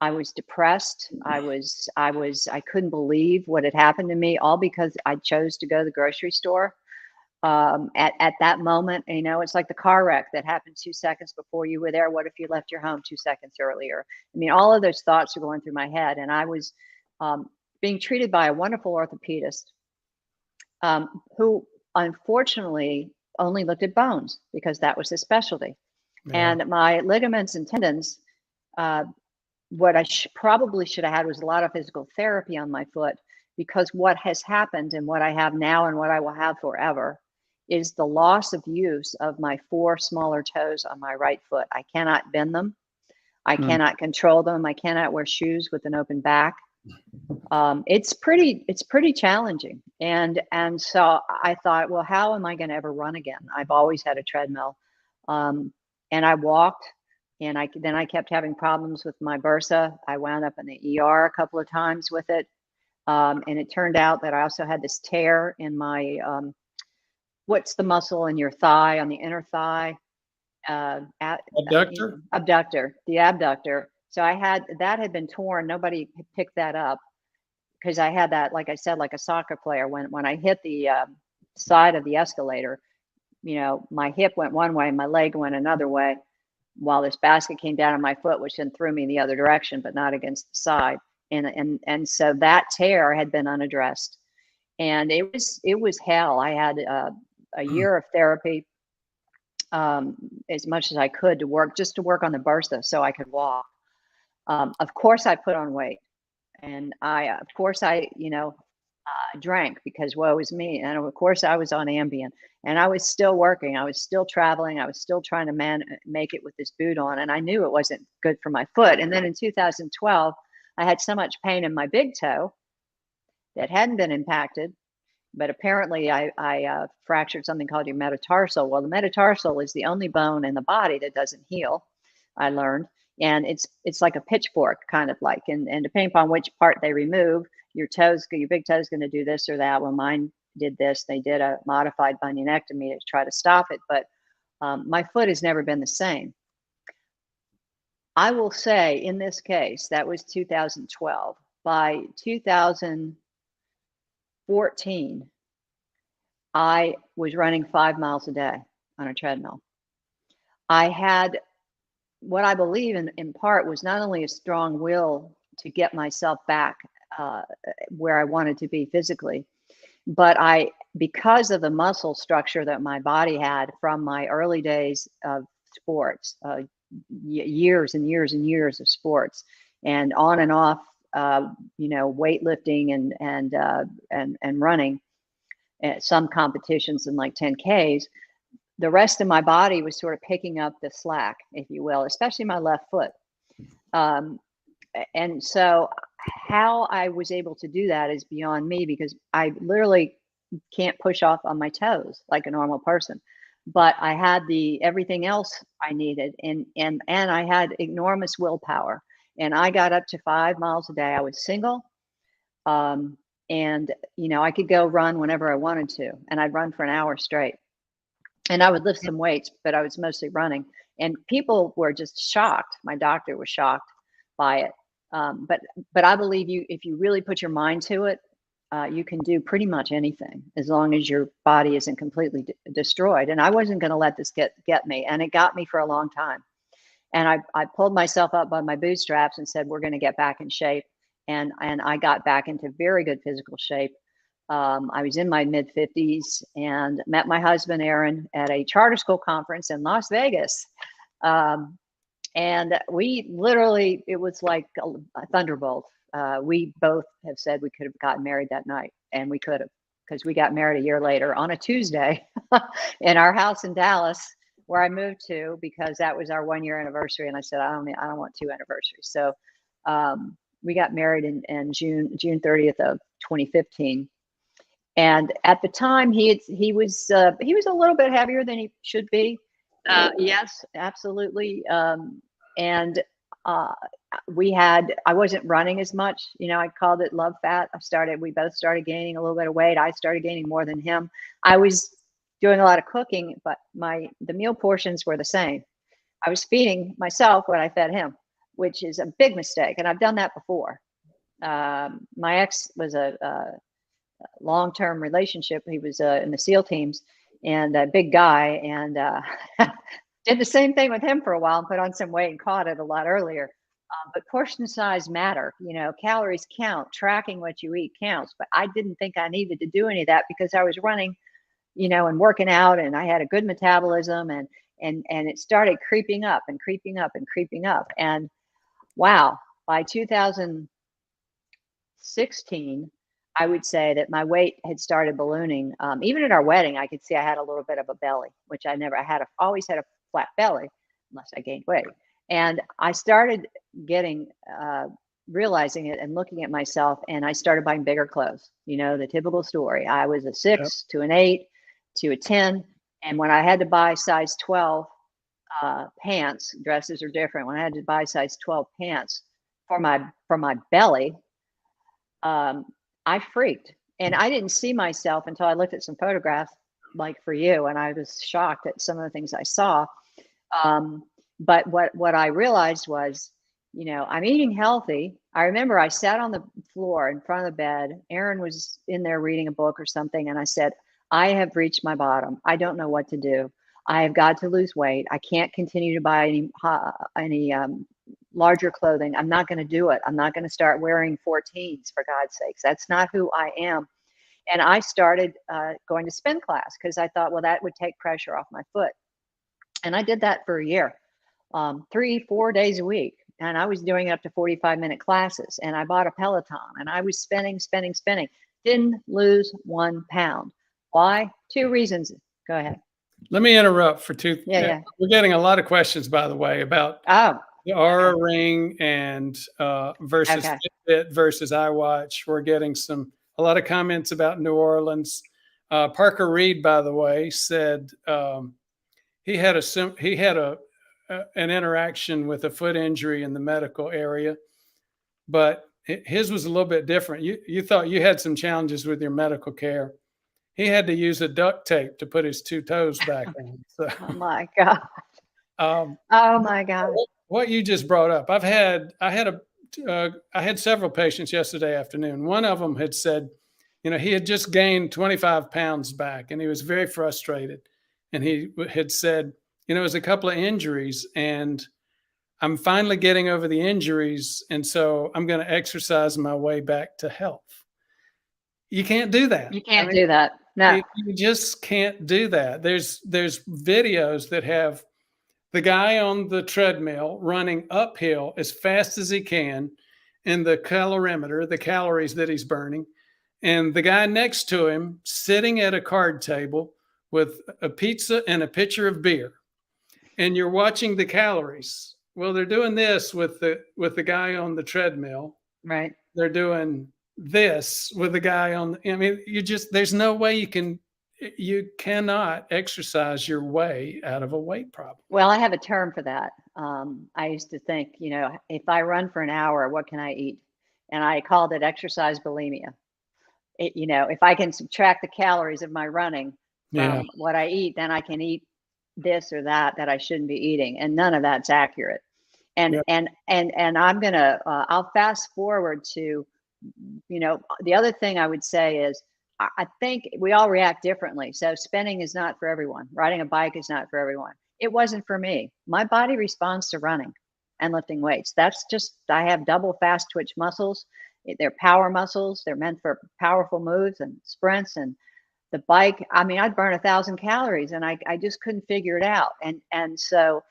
I was depressed. I couldn't believe what had happened to me, all because I chose to go to the grocery store. At that moment, it's like the car wreck that happened 2 seconds before you were there. What if you left your home 2 seconds earlier? I mean, all of those thoughts are going through my head. And I was being treated by a wonderful orthopedist who unfortunately only looked at bones because that was his specialty. Yeah. And my ligaments and tendons, what I probably should have had was a lot of physical therapy on my foot, because what has happened and what I have now and what I will have forever is the loss of use of my 4 smaller toes on my right foot. I cannot bend them. I cannot control them. I cannot wear shoes with an open back. It's pretty challenging. And so I thought, well, how am I going to ever run again? I've always had a treadmill. And I walked, and then I kept having problems with my bursa. I wound up in the ER a couple of times with it. And it turned out that I also had this tear in my, what's the muscle in your thigh, on the inner thigh? Abductor? Abductor, the abductor. So that had been torn. Nobody picked that up because I had that, like I said, like a soccer player. When I hit the side of the escalator, my hip went one way, my leg went another way, while this basket came down on my foot, which then threw me the other direction, but not against the side. And so that tear had been unaddressed, and it was hell. I had a year of therapy, as much as I could to work on the bursa so I could walk. Of course, I put on weight, and I drank because woe is me, and of course I was on Ambien, and I was still working. I was still traveling. I was still trying to make it with this boot on, and I knew it wasn't good for my foot. And then in 2012. I had so much pain in my big toe that hadn't been impacted. But apparently I fractured something called your metatarsal. Well, the metatarsal is the only bone in the body that doesn't heal, I learned. And it's like a pitchfork, kind of like, and depending upon which part they remove, your big toe's going to do this or that. Well, mine did this. They did a modified bunionectomy to try to stop it, but my foot has never been the same. I will say in this case, that was 2012. By 2014, I was running 5 miles a day on a treadmill. I had what I believe in part was not only a strong will to get myself back where I wanted to be physically, but because of the muscle structure that my body had from my early days of sports, years and years and years of sports, and on and off, weightlifting and running, at some competitions in like 10Ks. The rest of my body was sort of picking up the slack, if you will, especially my left foot. And so how I was able to do that is beyond me, because I literally can't push off on my toes like a normal person. But I had everything else I needed, and I had enormous willpower. And I got up to 5 miles a day. I was single. And I could go run whenever I wanted to, and I'd run for an hour straight. And I would lift some weights, but I was mostly running. And people were just shocked. My doctor was shocked by it. But I believe if you really put your mind to it, you can do pretty much anything as long as your body isn't completely destroyed. And I wasn't going to let this get me. And it got me for a long time. And I pulled myself up by my bootstraps and said, we're going to get back in shape. And I got back into very good physical shape. I was in my mid-50s and met my husband, Aaron, at a charter school conference in Las Vegas. And we literally, it was like a thunderbolt. We both have said we could have gotten married that night, and we could have, because we got married a year later on a Tuesday in our house in Dallas, where I moved to, because that was our 1-year anniversary. And I said, I don't want 2 anniversaries. So we got married in June 30th of 2015. And at the time, he was a little bit heavier than he should be. Yes, absolutely. And I wasn't running as much. I called it love fat. We both started gaining a little bit of weight. I started gaining more than him. I was doing a lot of cooking, but the meal portions were the same. I was feeding myself what I fed him, which is a big mistake. And I've done that before. My ex was a long-term relationship. He was in the SEAL teams, and a big guy, and did the same thing with him for a while and put on some weight and caught it a lot earlier. But portion size matter. Calories count. Tracking what you eat counts. But I didn't think I needed to do any of that, because I was running, and working out, and I had a good metabolism, and it started creeping up and creeping up and creeping up. And wow, by 2016, I would say that my weight had started ballooning. Even at our wedding, I could see I had a little bit of a belly, which I never had. Always had a flat belly unless I gained weight. And I started realizing it and looking at myself, and I started buying bigger clothes. The typical story. I was a 6 to an 8 to a 10. And when I had to buy size 12 pants, dresses are different. When I had to buy size 12 pants for my belly, I freaked. And I didn't see myself until I looked at some photographs like for you, and I was shocked at some of the things I saw. But what I realized was, I'm eating healthy. I remember I sat on the floor in front of the bed. Aaron was in there reading a book or something, and I said, I have reached my bottom. I don't know what to do. I have got to lose weight. I can't continue to buy any larger clothing. I'm not going to do it. I'm not going to start wearing 14s, for God's sakes. That's not who I am. And I started going to spin class, because I thought, well, that would take pressure off my foot. And I did that for a year, 3-4 days a week. And I was doing up to 45-minute classes. And I bought a Peloton, and I was spinning. Didn't lose 1 pound. Why? 2 reasons. Go ahead. Let me interrupt for 2. Yeah. We're getting a lot of questions, by the way, about the Aura Ring and versus Fitbit versus iWatch. We're getting a lot of comments about New Orleans. Parker Reed, by the way, said he had an interaction with a foot injury in the medical area, but his was a little bit different. You thought you had some challenges with your medical care. He had to use a duct tape to put his 2 toes back on. So, Oh my God. oh my God. What you just brought up, I had several patients yesterday afternoon. One of them had said, he had just gained 25 pounds back, and he was very frustrated. And he had said, it was a couple of injuries, and I'm finally getting over the injuries, and so I'm going to exercise my way back to health. You can't do that. You can't do that. No. You just can't do that. There's videos that have the guy on the treadmill running uphill as fast as he can, and the calorimeter, the calories that he's burning, and the guy next to him sitting at a card table with a pizza and a pitcher of beer. And you're watching the calories. Well, they're doing this with the guy on the treadmill. Right. They're doing this with the guy on there's no way you cannot exercise your way out of a weight problem. Well, I have a term for that. I used to think, if I run for an hour, what can I eat? And I called it exercise bulimia. If I can subtract the calories of my running from what I eat, then I can eat this or that I shouldn't be eating. And none of that's accurate. And I'm going to, I'll fast forward to, the other thing I would say is, I think we all react differently. So spinning is not for everyone. Riding a bike is not for everyone. It wasn't for me. My body responds to running and lifting weights. That's just, I have double fast twitch muscles. They're power muscles. They're meant for powerful moves and sprints. And the bike, I'd burn 1,000 calories, and I just couldn't figure it out. And so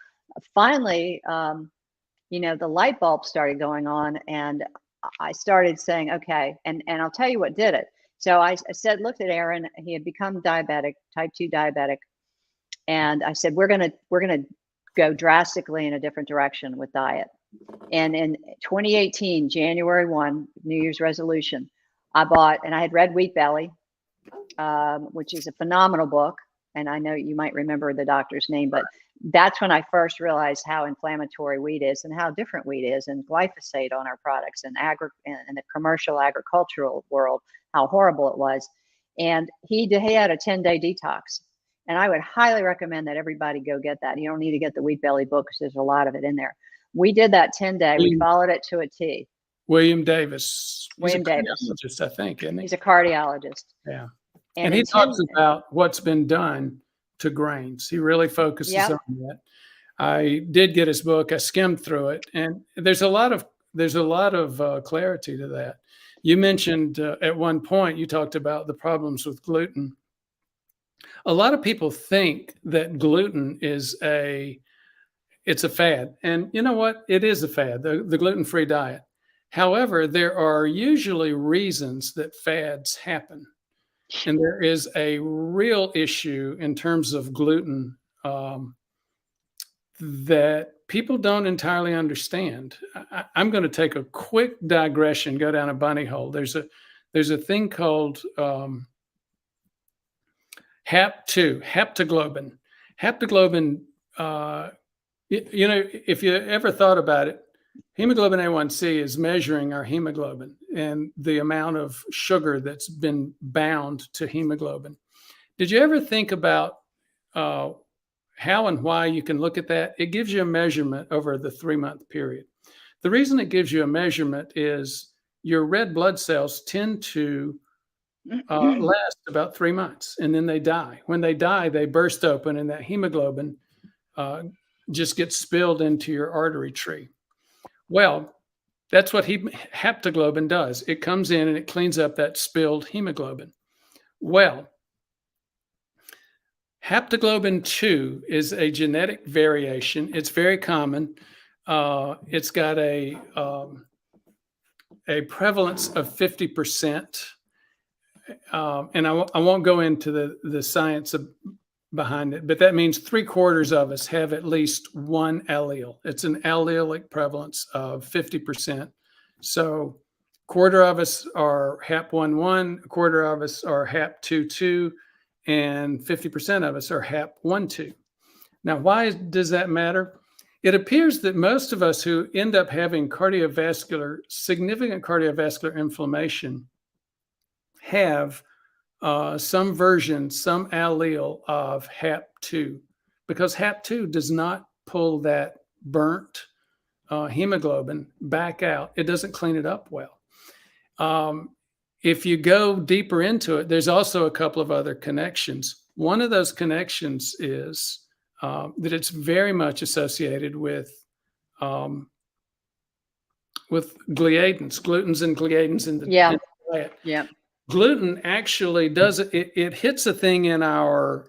finally, the light bulb started going on, and I started saying, okay, and I'll tell you what did it. So I looked at Aaron. He had become diabetic, type 2 diabetic. And I said, we're going to go drastically in a different direction with diet. And in 2018, January 1, New Year's resolution, I bought, and I had read Wheat Belly, which is a phenomenal book. And I know you might remember the doctor's name, but that's when I first realized how inflammatory wheat is and how different wheat is, and glyphosate on our products, and in the commercial agricultural world, how horrible it was. And he had a 10-day detox. And I would highly recommend that everybody go get that. You don't need to get the Wheat Belly book because there's a lot of it in there. We did that 10-day. We followed it to a T. William Davis. William Davis. I think, isn't he? He's a cardiologist. Yeah. And he talks about what's been done to grains. He really focuses on that. I did get his book. I skimmed through it, and there's a lot of clarity to that. You mentioned at one point, you talked about the problems with gluten. A lot of people think that gluten is it's a fad. And you know what? It is a fad, the gluten-free diet. However, there are usually reasons that fads happen. And there is a real issue in terms of gluten that people don't entirely understand. I'm going to take a quick digression, go down a bunny hole. There's a thing called HAP2, haptoglobin. Haptoglobin, if you ever thought about it, hemoglobin A1C is measuring our hemoglobin and the amount of sugar that's been bound to hemoglobin. Did you ever think about how and why you can look at that? It gives you a measurement over the 3-month period. The reason it gives you a measurement is your red blood cells tend to last about 3 months, and then they die. When they die, they burst open, and that hemoglobin just gets spilled into your artery tree. Well, that's what haptoglobin does. It comes in and it cleans up that spilled hemoglobin. Well, haptoglobin 2 is a genetic variation. It's very common. It's got a prevalence of 50%. And I won't go into the science behind it, but that means 3/4 of us have at least one allele. It's an allelic prevalence of 50%. So quarter of us are HAP1/1, a quarter of us are HAP2/2, and 50% of us are HAP1/2. Now, why does that matter? It appears that most of us who end up having significant cardiovascular inflammation have some version, some allele of HAP2, because HAP2 does not pull that burnt hemoglobin back out. It doesn't clean it up well. If you go deeper into it, there's also a couple of other connections. One of those connections is that it's very much associated with gliadins, glutens and gliadins in the diet. Yeah. Gluten actually does it hits a thing in our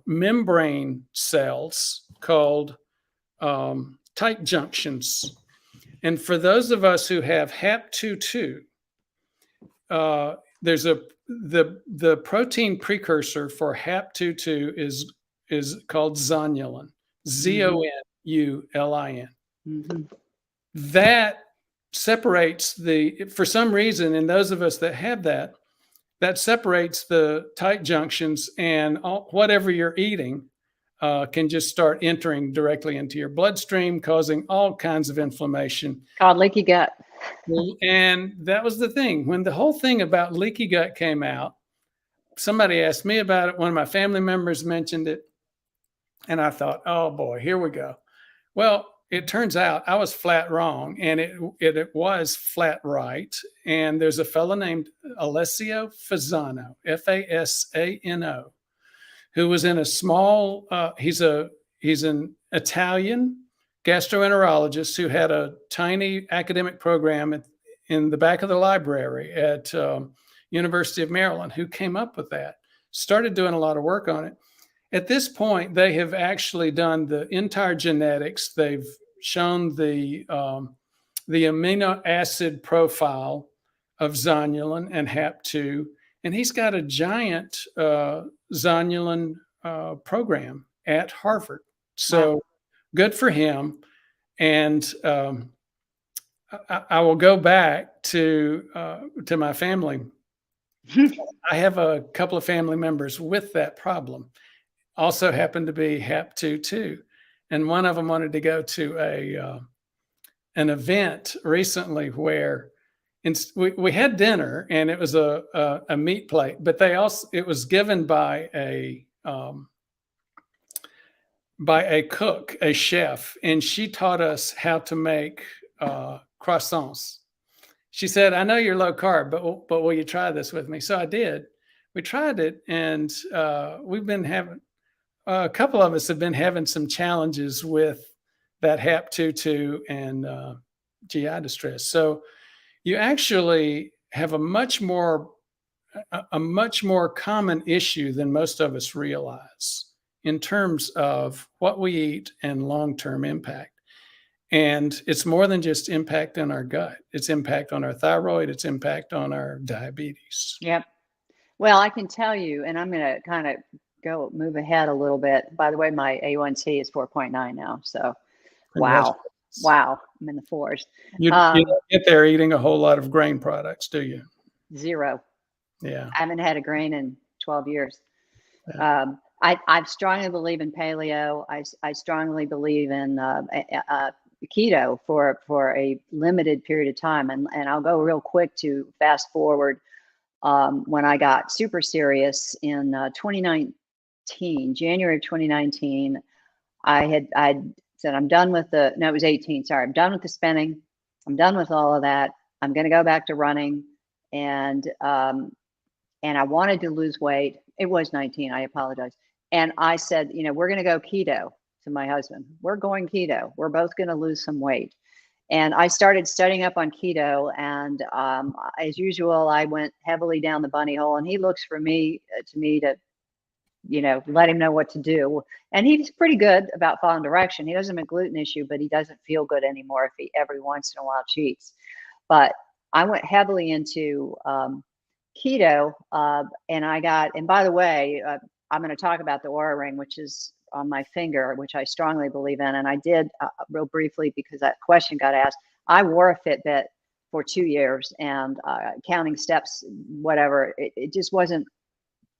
membrane cells called tight junctions. And for those of us who have HAP2/2, there's the protein precursor for HAP2/2 is called zonulin, ZONULIN. Mm-hmm. That separates for some reason, in those of us that have that separates the tight junctions, and whatever you're eating can just start entering directly into your bloodstream, causing all kinds of inflammation. Called leaky gut. And that was the thing. When the whole thing about leaky gut came out, somebody asked me about it. One of my family members mentioned it. And I thought, oh boy, here we go. Well, it turns out I was flat wrong, and it was flat right. And there's a fellow named Alessio Fasano, Fasano, who was in a small, he's an Italian gastroenterologist who had a tiny academic program in the back of the library at University of Maryland, who came up with that, started doing a lot of work on it. At this point, they have actually done the entire genetics. They've shown the amino acid profile of zonulin and HAP2, and he's got a giant zonulin program at Harvard. So wow. Good for him. And I will go back to my family. I have a couple of family members with that problem. Also happened to be HAP2/2, and one of them wanted to go to an event recently where we had dinner, and it was a meat plate, but it was given by a cook, a chef, and she taught us how to make croissants. She said, "I know you're low carb, but will you try this with me?" So I did. We tried it, and we've been having a couple of us have been having some challenges with that HAP2/2 and GI distress. So you actually have a much more common issue than most of us realize in terms of what we eat and long-term impact. And it's more than just impact on our gut. It's impact on our thyroid. It's impact on our diabetes. Yep. Well, I can tell you, and I'm going to kind of move ahead a little bit. By the way, my A1C is 4.9 now. So, wow, I'm in the fours. You don't get there eating a whole lot of grain products, do you? Zero. Yeah. I haven't had a grain in 12 years. Yeah. I strongly believe in paleo. I strongly believe in keto for a limited period of time. And I'll go real quick to fast forward. When I got super serious in 2019, January of 2019, I said, I'm done with it was 18. Sorry. I'm done with the spinning. I'm done with all of that. I'm going to go back to running. And I wanted to lose weight. It was 19. I apologize. And I said, we're going to go keto to my husband. We're going keto. We're both going to lose some weight. And I started studying up on keto. And as usual, I went heavily down the bunny hole. And he looks to me to let him know what to do. And he's pretty good about following direction. He doesn't have a gluten issue, but he doesn't feel good anymore if he every once in a while cheats. But I went heavily into keto. And by the way, I'm going to talk about the Oura Ring, which is on my finger, which I strongly believe in. And I did real briefly because that question got asked. I wore a Fitbit for 2 years, and counting steps, whatever. It just wasn't.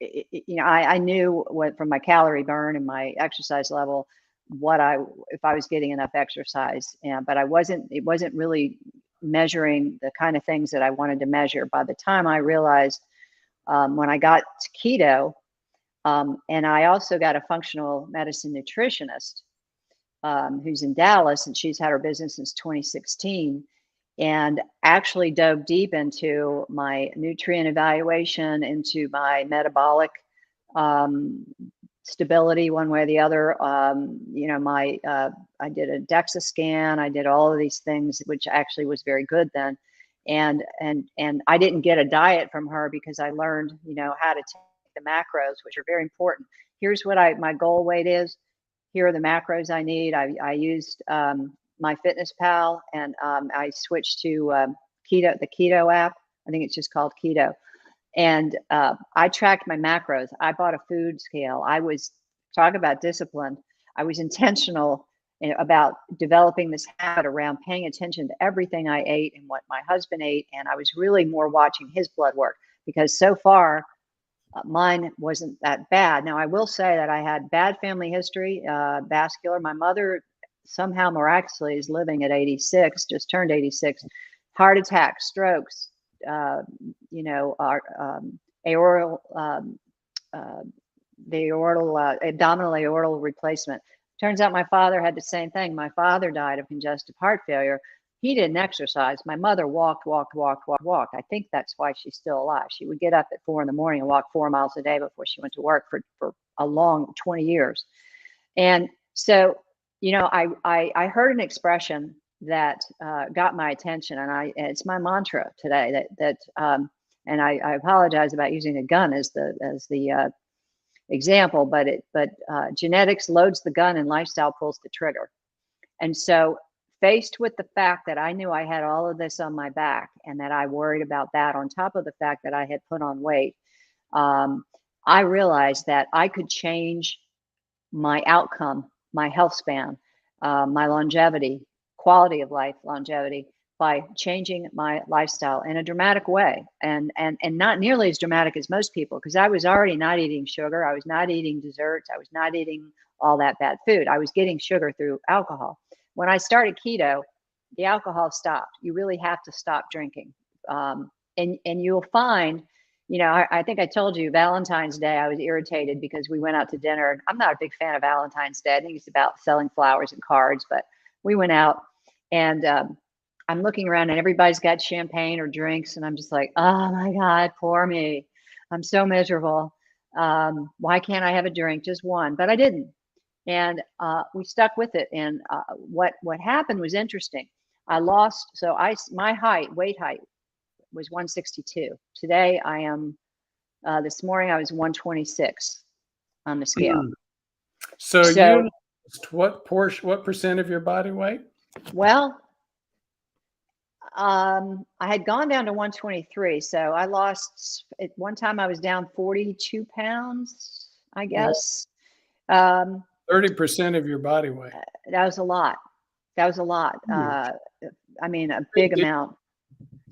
I knew what from my calorie burn and my exercise level, if I was getting enough exercise, but it wasn't really measuring the kind of things that I wanted to measure. By the time I realized, when I got to keto, and I also got a functional medicine nutritionist, who's in Dallas, and she's had her business since 2016, and actually dove deep into my nutrient evaluation, into my metabolic stability, one way or the other. I did a DEXA scan. I did all of these things, which actually was very good then. And I didn't get a diet from her, because I learned, how to take the macros, which are very important. Here's what my goal weight is. Here are the macros I need. I used my Fitness Pal, and I switched to Keto, the Keto app. I think it's just called Keto. And I tracked my macros. I bought a food scale. Talk about discipline. I was intentional about developing this habit around paying attention to everything I ate and what my husband ate. And I was really more watching his blood work, because so far mine wasn't that bad. Now, I will say that I had bad family history, vascular. My mother somehow miraculously is living at 86, just turned 86, heart attacks, strokes, abdominal aortal replacement. Turns out my father had the same thing. My father died of congestive heart failure. He didn't exercise. My mother walked. I think that's why she's still alive. She would get up at 4 a.m. and walk 4 miles a day before she went to work for a long 20 years. And so, I heard an expression that got my attention, and it's my mantra today. And I apologize about using a gun as the example, but genetics loads the gun and lifestyle pulls the trigger. And so, faced with the fact that I knew I had all of this on my back, and that I worried about that on top of the fact that I had put on weight, I realized that I could change my outcome, my health span, my longevity, quality of life longevity, by changing my lifestyle in a dramatic way, and not nearly as dramatic as most people, because I was already not eating sugar. I was not eating desserts. I was not eating all that bad food. I was getting sugar through alcohol. When I started keto, the alcohol stopped. You really have to stop drinking. And you'll find, I think I told you Valentine's Day, I was irritated because we went out to dinner. I'm not a big fan of Valentine's Day. I think it's about selling flowers and cards, but we went out, and I'm looking around, and everybody's got champagne or drinks. And I'm just like, oh my God, poor me. I'm so miserable. Why can't I have a drink? Just one, but I didn't. And we stuck with it. And what happened was interesting. I lost, my weight height was 162. Today I am, this morning I was 126 on the scale. So you lost what percent of your body weight? Well, I had gone down to 123. So I lost, at one time I was down 42 pounds, I guess. 30% of your body weight. That was a lot. I mean, a big amount.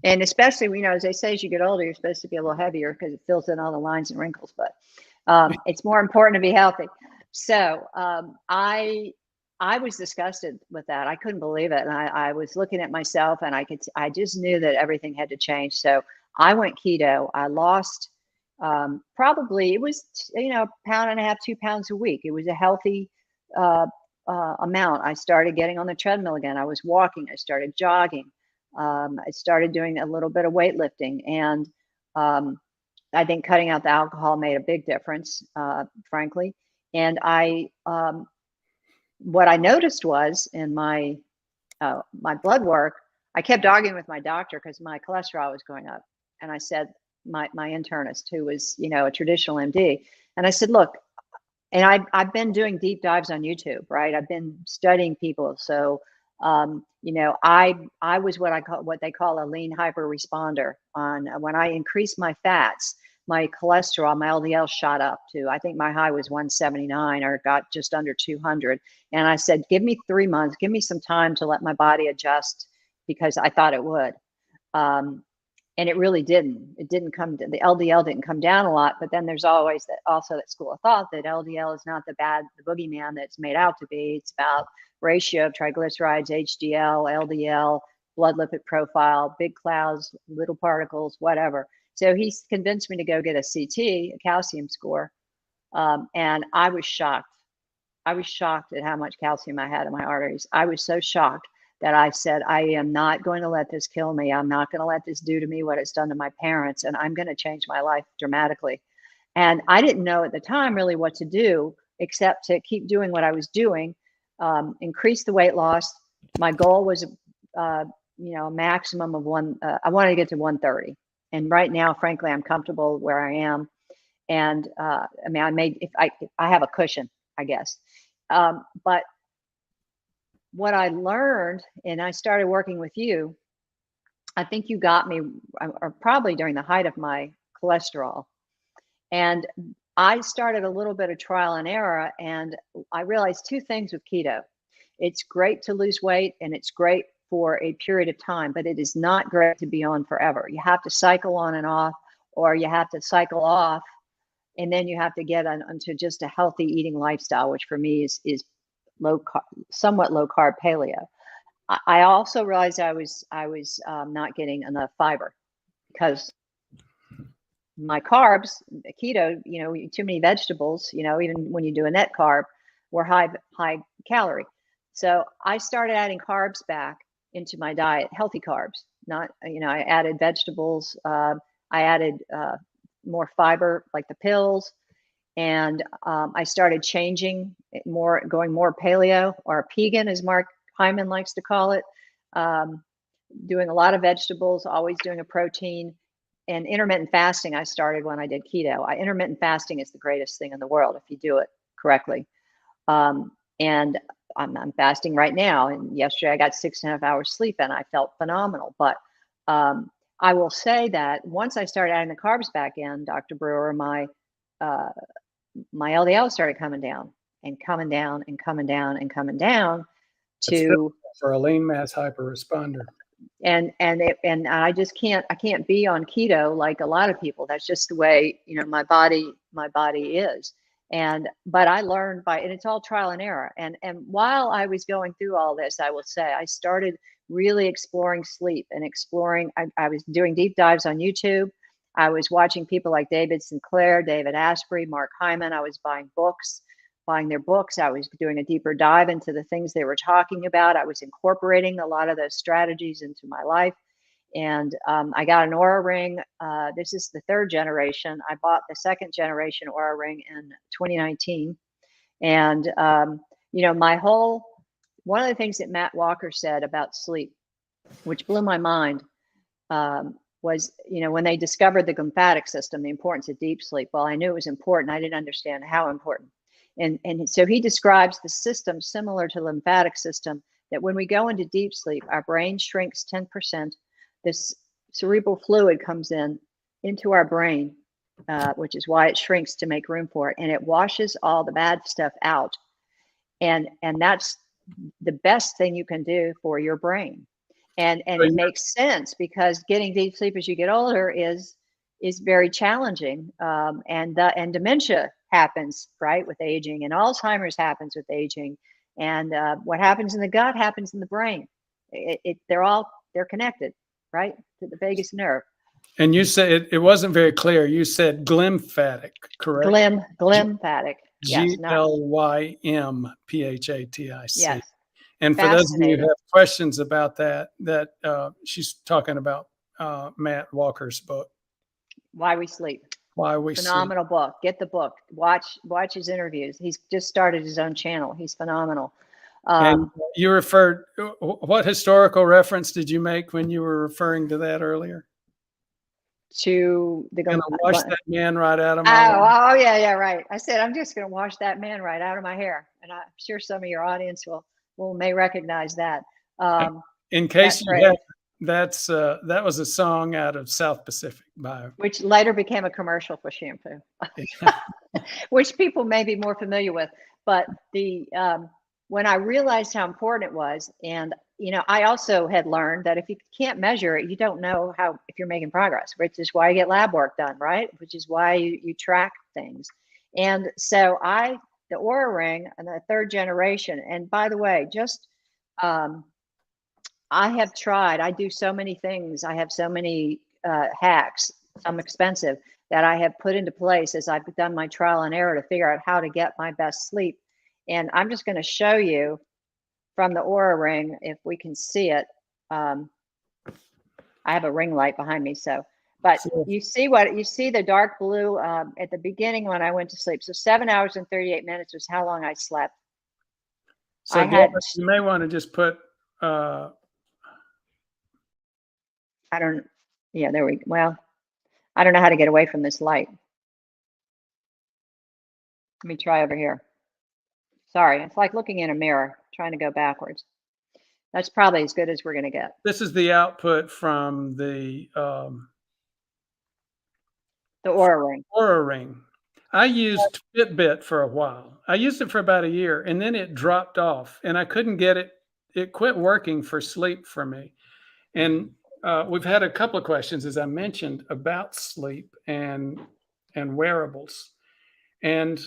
And especially, as they say, as you get older, you're supposed to be a little heavier because it fills in all the lines and wrinkles. But it's more important to be healthy. So I was disgusted with that. I couldn't believe it. And I was looking at myself, and I just knew that everything had to change. So I went keto. I lost probably, it was, a pound and a half, 2 pounds a week. It was a healthy amount. I started getting on the treadmill again. I was walking. I started jogging. I started doing a little bit of weightlifting. And I think cutting out the alcohol made a big difference, frankly. And what I noticed was in my blood work, I kept arguing with my doctor because my cholesterol was going up. And I said, my internist, who was, a traditional MD, and I said, look, and I've been doing deep dives on YouTube, right? I've been studying people. So, I was what they call a lean hyper responder. When I increased my fats, my cholesterol, my LDL shot up to, I think my high was 179, or got just under 200. And I said, give me 3 months, give me some time to let my body adjust, because I thought it would. And it really didn't. It didn't come. The LDL didn't come down a lot. But then there's always that school of thought that LDL is not the boogeyman that's made out to be. It's about ratio of triglycerides, HDL, LDL, blood lipid profile, big clouds, little particles, whatever. So he's convinced me to go get a CT, a calcium score, and I was shocked. I was shocked at how much calcium I had in my arteries. I was so shocked that I said, I am not going to let this kill me. I'm not going to let this do to me what it's done to my parents, and I'm going to change my life dramatically. And I didn't know at the time really what to do except to keep doing what I was doing, increase the weight loss. My goal was, a maximum of I wanted to get to 130. And right now, frankly, I'm comfortable where I am. And I mean, I have a cushion, I guess. But what I learned, and I started working with you, I think you got me, or probably during the height of my cholesterol. And I started a little bit of trial and error, and I realized two things with keto. It's great to lose weight, and it's great for a period of time, but it is not great to be on forever. You have to cycle on and off, or you have to cycle off, and then you have to get onto just a healthy eating lifestyle, which for me is somewhat low carb paleo. I also realized I was not getting enough fiber because my carbs, keto, too many vegetables, even when you do a net carb, were high calorie. So I started adding carbs back into my diet, healthy carbs. Not, I added vegetables. I added more fiber, like the pills. And I started changing more, going more paleo, or pegan, as Mark Hyman likes to call it. Doing a lot of vegetables, always doing a protein. And intermittent fasting, I started when I did keto. Intermittent fasting is the greatest thing in the world if you do it correctly. And I'm fasting right now. And yesterday I got 6.5 hours sleep and I felt phenomenal. But I will say that once I started adding the carbs back in, Dr. Brewer, my LDL started coming down and coming down and coming down and coming down to for a lean mass hyperresponder. And I just I can't be on keto like a lot of people. That's just the way, my body is. But I learned and it's all trial and error. And while I was going through all this, I will say I started really exploring sleep and exploring. I was doing deep dives on YouTube. I was watching people like David Sinclair, David Asprey, Mark Hyman. I was buying their books. I was doing a deeper dive into the things they were talking about. I was incorporating a lot of those strategies into my life. And I got an Oura Ring. This is the 3rd generation. I bought the 2nd generation Oura Ring in 2019. And, one of the things that Matt Walker said about sleep, which blew my mind, was, when they discovered the lymphatic system, the importance of deep sleep. Well, I knew it was important. I didn't understand how important. And so he describes the system similar to the lymphatic system, that when we go into deep sleep, our brain shrinks 10%. This cerebral fluid comes into our brain, which is why it shrinks to make room for it. And it washes all the bad stuff out. And that's the best thing you can do for your brain. And it makes sense because getting deep sleep as you get older is very challenging. And dementia happens, right, with aging, and Alzheimer's happens with aging. And what happens in the gut happens in the brain. They're connected, right, to the vagus nerve. And you said it wasn't very clear. You said glymphatic, correct? Glymphatic. Yes. GLYMPHATIC. Yes. And for those of you who have questions about that she's talking about Matt Walker's book, Why We Sleep. Phenomenal book. Get the book. Watch his interviews. He's just started his own channel. He's phenomenal. And you referred, what historical reference did you make when you were referring to that earlier? To gonna wash that man right out of my hair. Oh yeah, right. I said I'm just gonna wash that man right out of my hair, and I'm sure some of your audience may recognize that. In case you have, that was a song out of South Pacific which later became a commercial for shampoo, which people may be more familiar with. But when I realized how important it was, and I also had learned that if you can't measure it, you don't know if you're making progress, which is why you get lab work done, right? Which is why you track things. And so the Aura Ring and the 3rd generation, and by the way, I have tried, I do so many things. I have so many hacks, some expensive, that I have put into place as I've done my trial and error to figure out how to get my best sleep. And I'm just going to show you from the Aura Ring, if we can see it. I have a ring light behind me, but you see the dark blue at the beginning when I went to sleep. So 7 hours and 38 minutes was how long I slept. So you may want to just put, well, I don't know how to get away from this light. Let me try over here. Sorry, it's like looking in a mirror, trying to go backwards. That's probably as good as we're going to get. This is the output from the Aura Ring. Aura Ring. I used Fitbit for a while. I used it for about a year, and then it dropped off, and I couldn't get it. It quit working for sleep for me. And we've had a couple of questions, as I mentioned, about sleep and wearables. And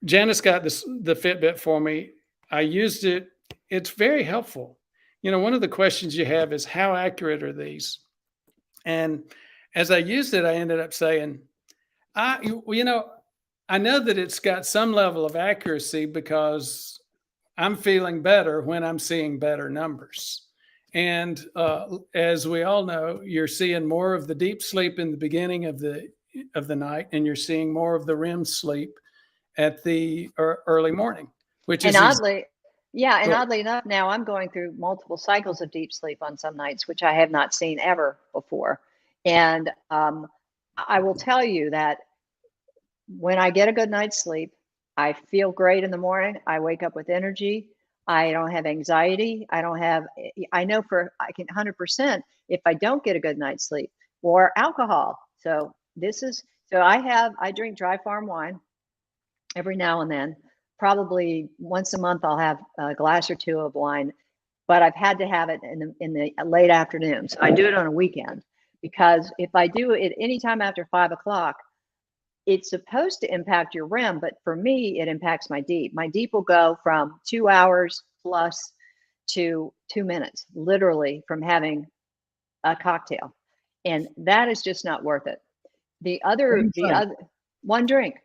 Janice got the Fitbit for me. I used it. It's very helpful. One of the questions you have is, how accurate are these? And as I used it, I ended up saying, I know that it's got some level of accuracy because I'm feeling better when I'm seeing better numbers. And as we all know, you're seeing more of the deep sleep in the beginning of the night, and you're seeing more of the REM sleep at the early morning, which is oddly enough, now I'm going through multiple cycles of deep sleep on some nights, which I have not seen ever before. And I will tell you that when I get a good night's sleep, I feel great in the morning. I wake up with energy. I don't have anxiety. I know I can 100% if I don't get a good night's sleep, or alcohol. So I drink dry farm wine every now and then. Probably once a month I'll have a glass or two of wine, but I've had to have it in the late afternoon. So I do it on a weekend, because if I do it anytime after 5 o'clock, it's supposed to impact your REM, but for me, it impacts my deep. My deep will go from 2 hours plus to 2 minutes, literally, from having a cocktail. And that is just not worth it. One drink.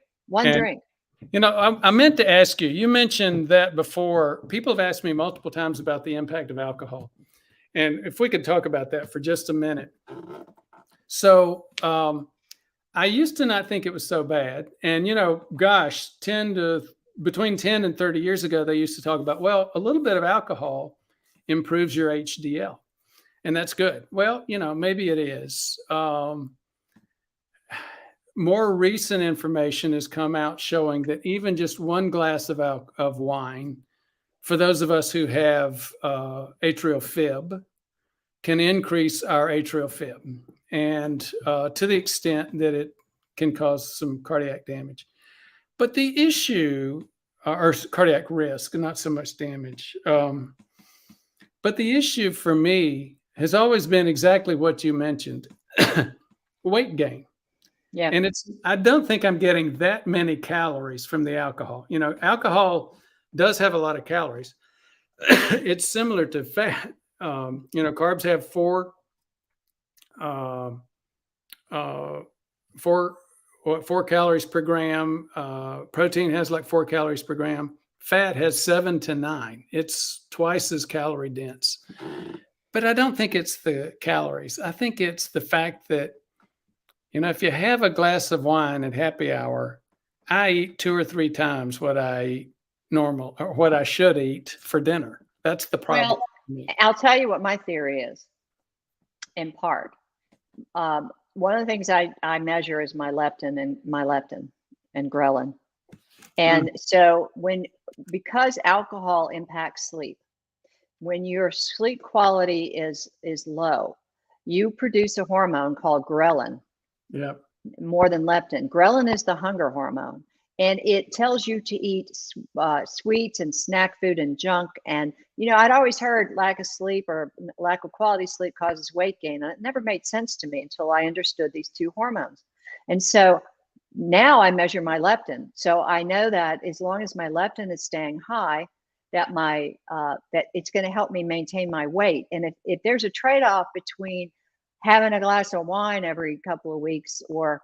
I meant to ask you, you mentioned that before. People have asked me multiple times about the impact of alcohol. And if we could talk about that for just a minute. So I used to not think it was so bad. And, between 10 and 30 years ago, they used to talk about, well, a little bit of alcohol improves your HDL. And that's good. Well, maybe it is. More recent information has come out showing that even just one glass of wine, for those of us who have atrial fib, can increase our atrial fib, and to the extent that it can cause some cardiac damage. But the issue, or cardiac risk, not so much damage. But the issue for me has always been exactly what you mentioned, weight gain. Yeah. And I don't think I'm getting that many calories from the alcohol. Alcohol does have a lot of calories. It's similar to fat. Carbs have four calories per gram. Protein has like 4 calories per gram. Fat has 7 to 9. It's twice as calorie dense. But I don't think it's the calories. I think it's the fact that, if you have a glass of wine at happy hour, I eat 2 or 3 times what I should eat for dinner. That's the problem. Well, I'll tell you what my theory is, in part. One of the things I measure is my leptin and ghrelin. And so because alcohol impacts sleep, when your sleep quality is low, you produce a hormone called ghrelin. Yeah. More than leptin. Ghrelin is the hunger hormone. and it tells you to eat sweets and snack food and junk. And I'd always heard lack of sleep or lack of quality sleep causes weight gain, and it never made sense to me until I understood these two hormones. And so now I measure my leptin, so I know that as long as my leptin is staying high, that that it's going to help me maintain my weight. And if there's a trade-off between having a glass of wine every couple of weeks or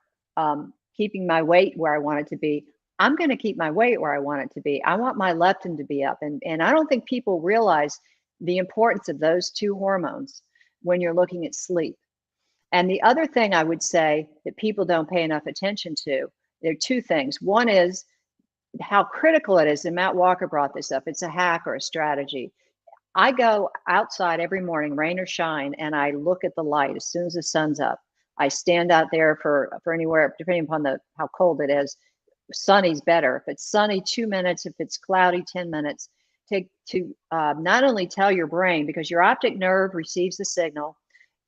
keeping my weight where I want it to be, I'm going to keep my weight where I want it to be. I want my leptin to be up. And I don't think people realize the importance of those two hormones when you're looking at sleep. And the other thing I would say that people don't pay enough attention to, there are two things. One is how critical it is, and Matt Walker brought this up. It's a hack or a strategy. I go outside every morning, rain or shine, and I look at the light as soon as the sun's up. I stand out there for anywhere, depending upon how cold it is. Sunny's better. If it's sunny, 2 minutes. If it's cloudy, 10 minutes. To not only tell your brain, because your optic nerve receives the signal,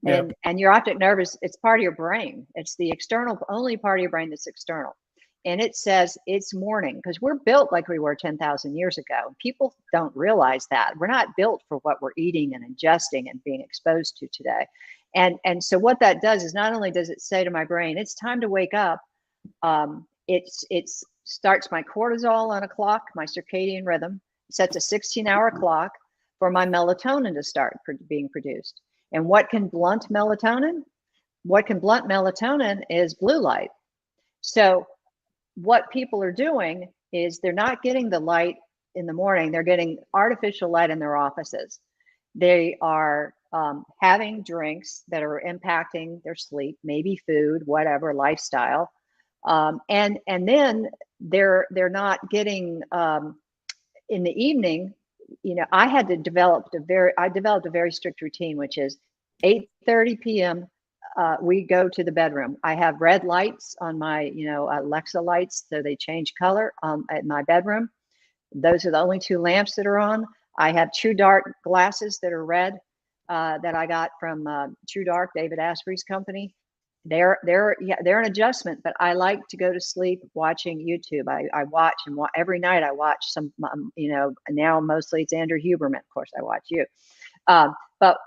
and your optic nerve it's part of your brain. It's the only part of your brain that's external. And it says it's morning, because we're built like we were 10,000 years ago. People don't realize that. We're not built for what we're eating and ingesting and being exposed to today. And so what that does is not only does it say to my brain, it's time to wake up, it starts my cortisol on a clock, my circadian rhythm, sets a 16-hour clock for my melatonin to start being produced. And what can blunt melatonin? What can blunt melatonin is blue light. So what people are doing is they're not getting the light in the morning. They're getting artificial light in their offices. They are having drinks that are impacting their sleep, maybe food, whatever, lifestyle. And then they're not getting in the evening. I developed a very strict routine, which is 8:30 p.m. We go to the bedroom. I have red lights on my, Alexa lights, so they change color at my bedroom. Those are the only two lamps that are on. I have True Dark glasses that are red that I got from True Dark, David Asprey's company. They're an adjustment, but I like to go to sleep watching YouTube. I watch every night. I watch some, now mostly it's Andrew Huberman. Of course, I watch you. But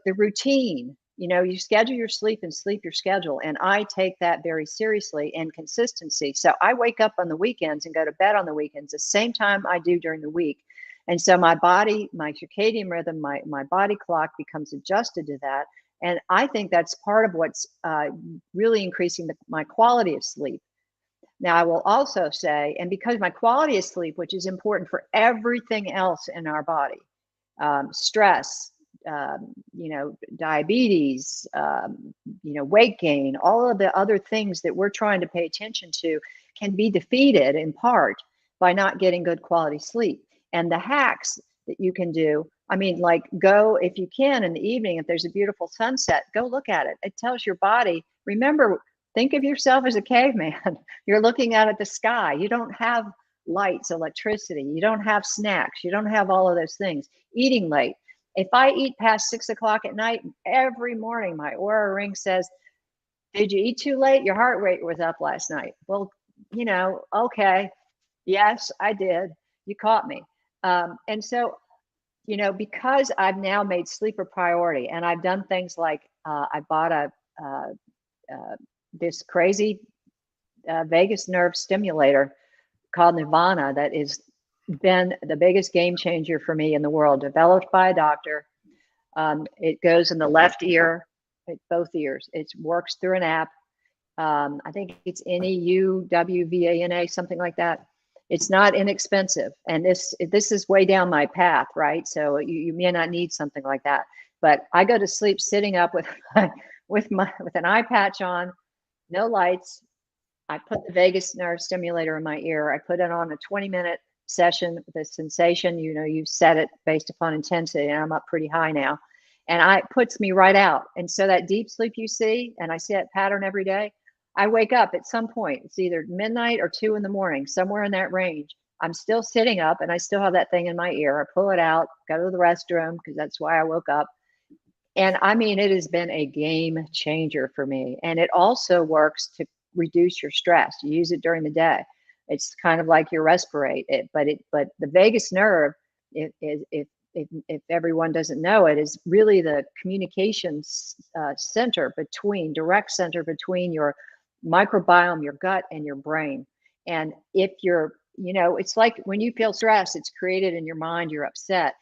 the routine, you schedule your sleep and sleep your schedule. And I take that very seriously, and consistency. So I wake up on the weekends and go to bed on the weekends, the same time I do during the week. And so my body, my circadian rhythm, my body clock becomes adjusted to that. And I think that's part of what's really increasing my quality of sleep. Now, I will also say, and because my quality of sleep, which is important for everything else in our body, stress, diabetes, weight gain, all of the other things that we're trying to pay attention to can be defeated in part by not getting good quality sleep. And the hacks that you can do, go, if you can, in the evening, if there's a beautiful sunset, go look at it. It tells your body, remember, think of yourself as a caveman. You're looking out at the sky. You don't have lights, electricity. You don't have snacks. You don't have all of those things. Eating late. If I eat past 6 o'clock at night, every morning my Oura ring says, did you eat too late? Your heart rate was up last night. Well, okay. Yes, I did. You caught me. And so, because I've now made sleep a priority, and I've done things like I bought this crazy vagus nerve stimulator called Nirvana that has been the biggest game changer for me in the world, developed by a doctor. It goes in the left ear, both ears. It works through an app. I think it's NEUWVANA, something like that. It's not inexpensive, and this is way down my path, right? So you may not need something like that, but I go to sleep sitting up with an eye patch on, no lights. I put the vagus nerve stimulator in my ear. I put it on a 20-minute session. The sensation, you set it based upon intensity, and I'm up pretty high now, and it puts me right out. And so that deep sleep you see, and I see that pattern every day. I wake up at some point. It's either midnight or 2 a.m, somewhere in that range. I'm still sitting up, and I still have that thing in my ear. I pull it out, go to the restroom, because that's why I woke up. And it has been a game changer for me. And it also works to reduce your stress. You use it during the day. It's kind of like your respirate. But the vagus nerve, if everyone doesn't know it, is really the communications direct center between your microbiome, your gut, and your brain. And if you're, it's like when you feel stress, it's created in your mind, you're upset,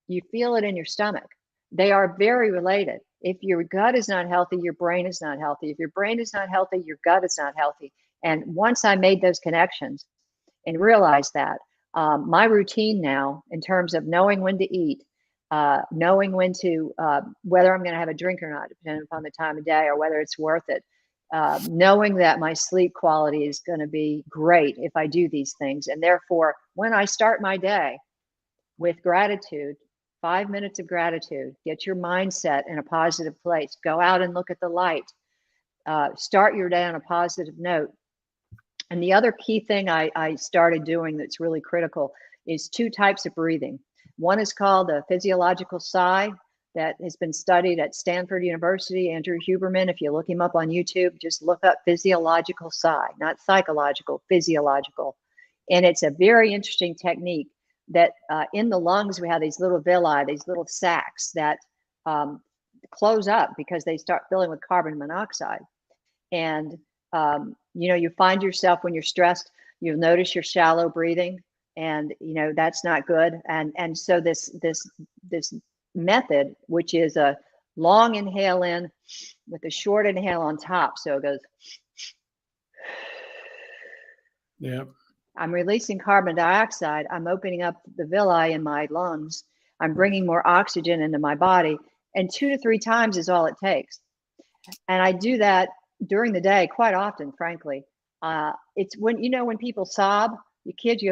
you feel it in your stomach. They are very related. If your gut is not healthy, your brain is not healthy. If your brain is not healthy, your gut is not healthy. And once I made those connections and realized that, my routine now, in terms of knowing when to eat, knowing when to, whether I'm going to have a drink or not, depending upon the time of day, or whether it's worth it, knowing that my sleep quality is going to be great if I do these things. And therefore, when I start my day with gratitude, 5 minutes of gratitude, get your mindset in a positive place, go out and look at the light, start your day on a positive note. And the other key thing I started doing that's really critical is 2 types of breathing. One is called the physiological sigh, that has been studied at Stanford University. Andrew Huberman, if you look him up on YouTube, just look up physiological sigh, not psychological, physiological. And it's a very interesting technique that in the lungs, we have these little villi, these little sacs that close up because they start filling with carbon monoxide. And, you find yourself when you're stressed, you'll notice you're shallow breathing, and, that's not good. And so this method, which is a long inhale in with a short inhale on top. So it goes. Yeah. I'm releasing carbon dioxide. I'm opening up the villi in my lungs. I'm bringing more oxygen into my body. And 2 to 3 times is all it takes. And I do that during the day quite often, frankly. It's when people sob, you kids,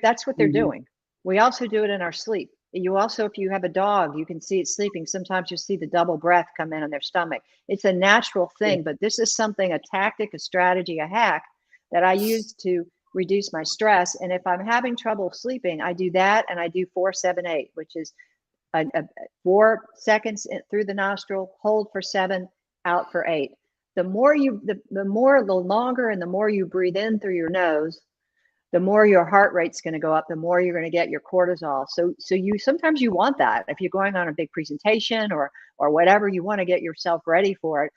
that's what they're doing. We also do it in our sleep. You also, if you have a dog, you can see it sleeping. Sometimes you see the double breath come in on their stomach. It's a natural thing, but this is something, a tactic, a strategy, a hack that I use to reduce my stress. And if I'm having trouble sleeping, I do that, and I do 4-7-8, which is 4 seconds through the nostril, hold for 7, out for 8. The longer and the more you breathe in through your nose, the more your heart rate's going to go up, the more you're going to get your cortisol. So sometimes you want that. If you're going on a big presentation or whatever, you want to get yourself ready for it.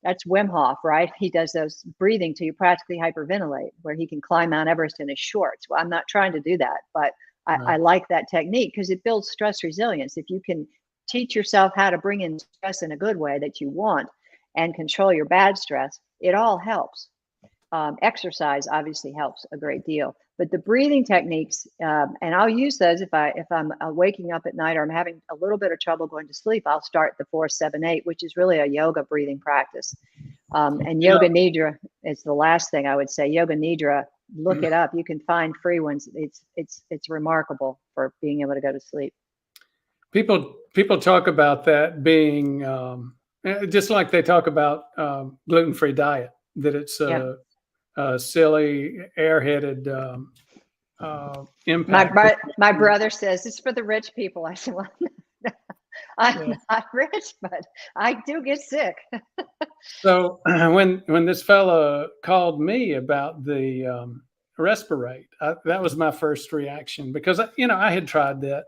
That's Wim Hof, right? He does those breathing till you practically hyperventilate, where he can climb Mount Everest in his shorts. Well, I'm not trying to do that, but I like that technique because it builds stress resilience. If you can teach yourself how to bring in stress in a good way that you want and control your bad stress, it all helps. Exercise obviously helps a great deal, but the breathing techniques, and I'll use those if I'm waking up at night or I'm having a little bit of trouble going to sleep. I'll start the 4-7-8, which is really a yoga breathing practice. And Yoga Nidra is the last thing I would say. Yoga Nidra, look it up. You can find free ones. It's remarkable for being able to go to sleep. People talk about that being just like they talk about gluten-free diet, that it's silly, airheaded impact. My brother says it's for the rich people. I said, well, I'm not rich, but I do get sick. So when this fella called me about the respirate, that was my first reaction, because I had tried that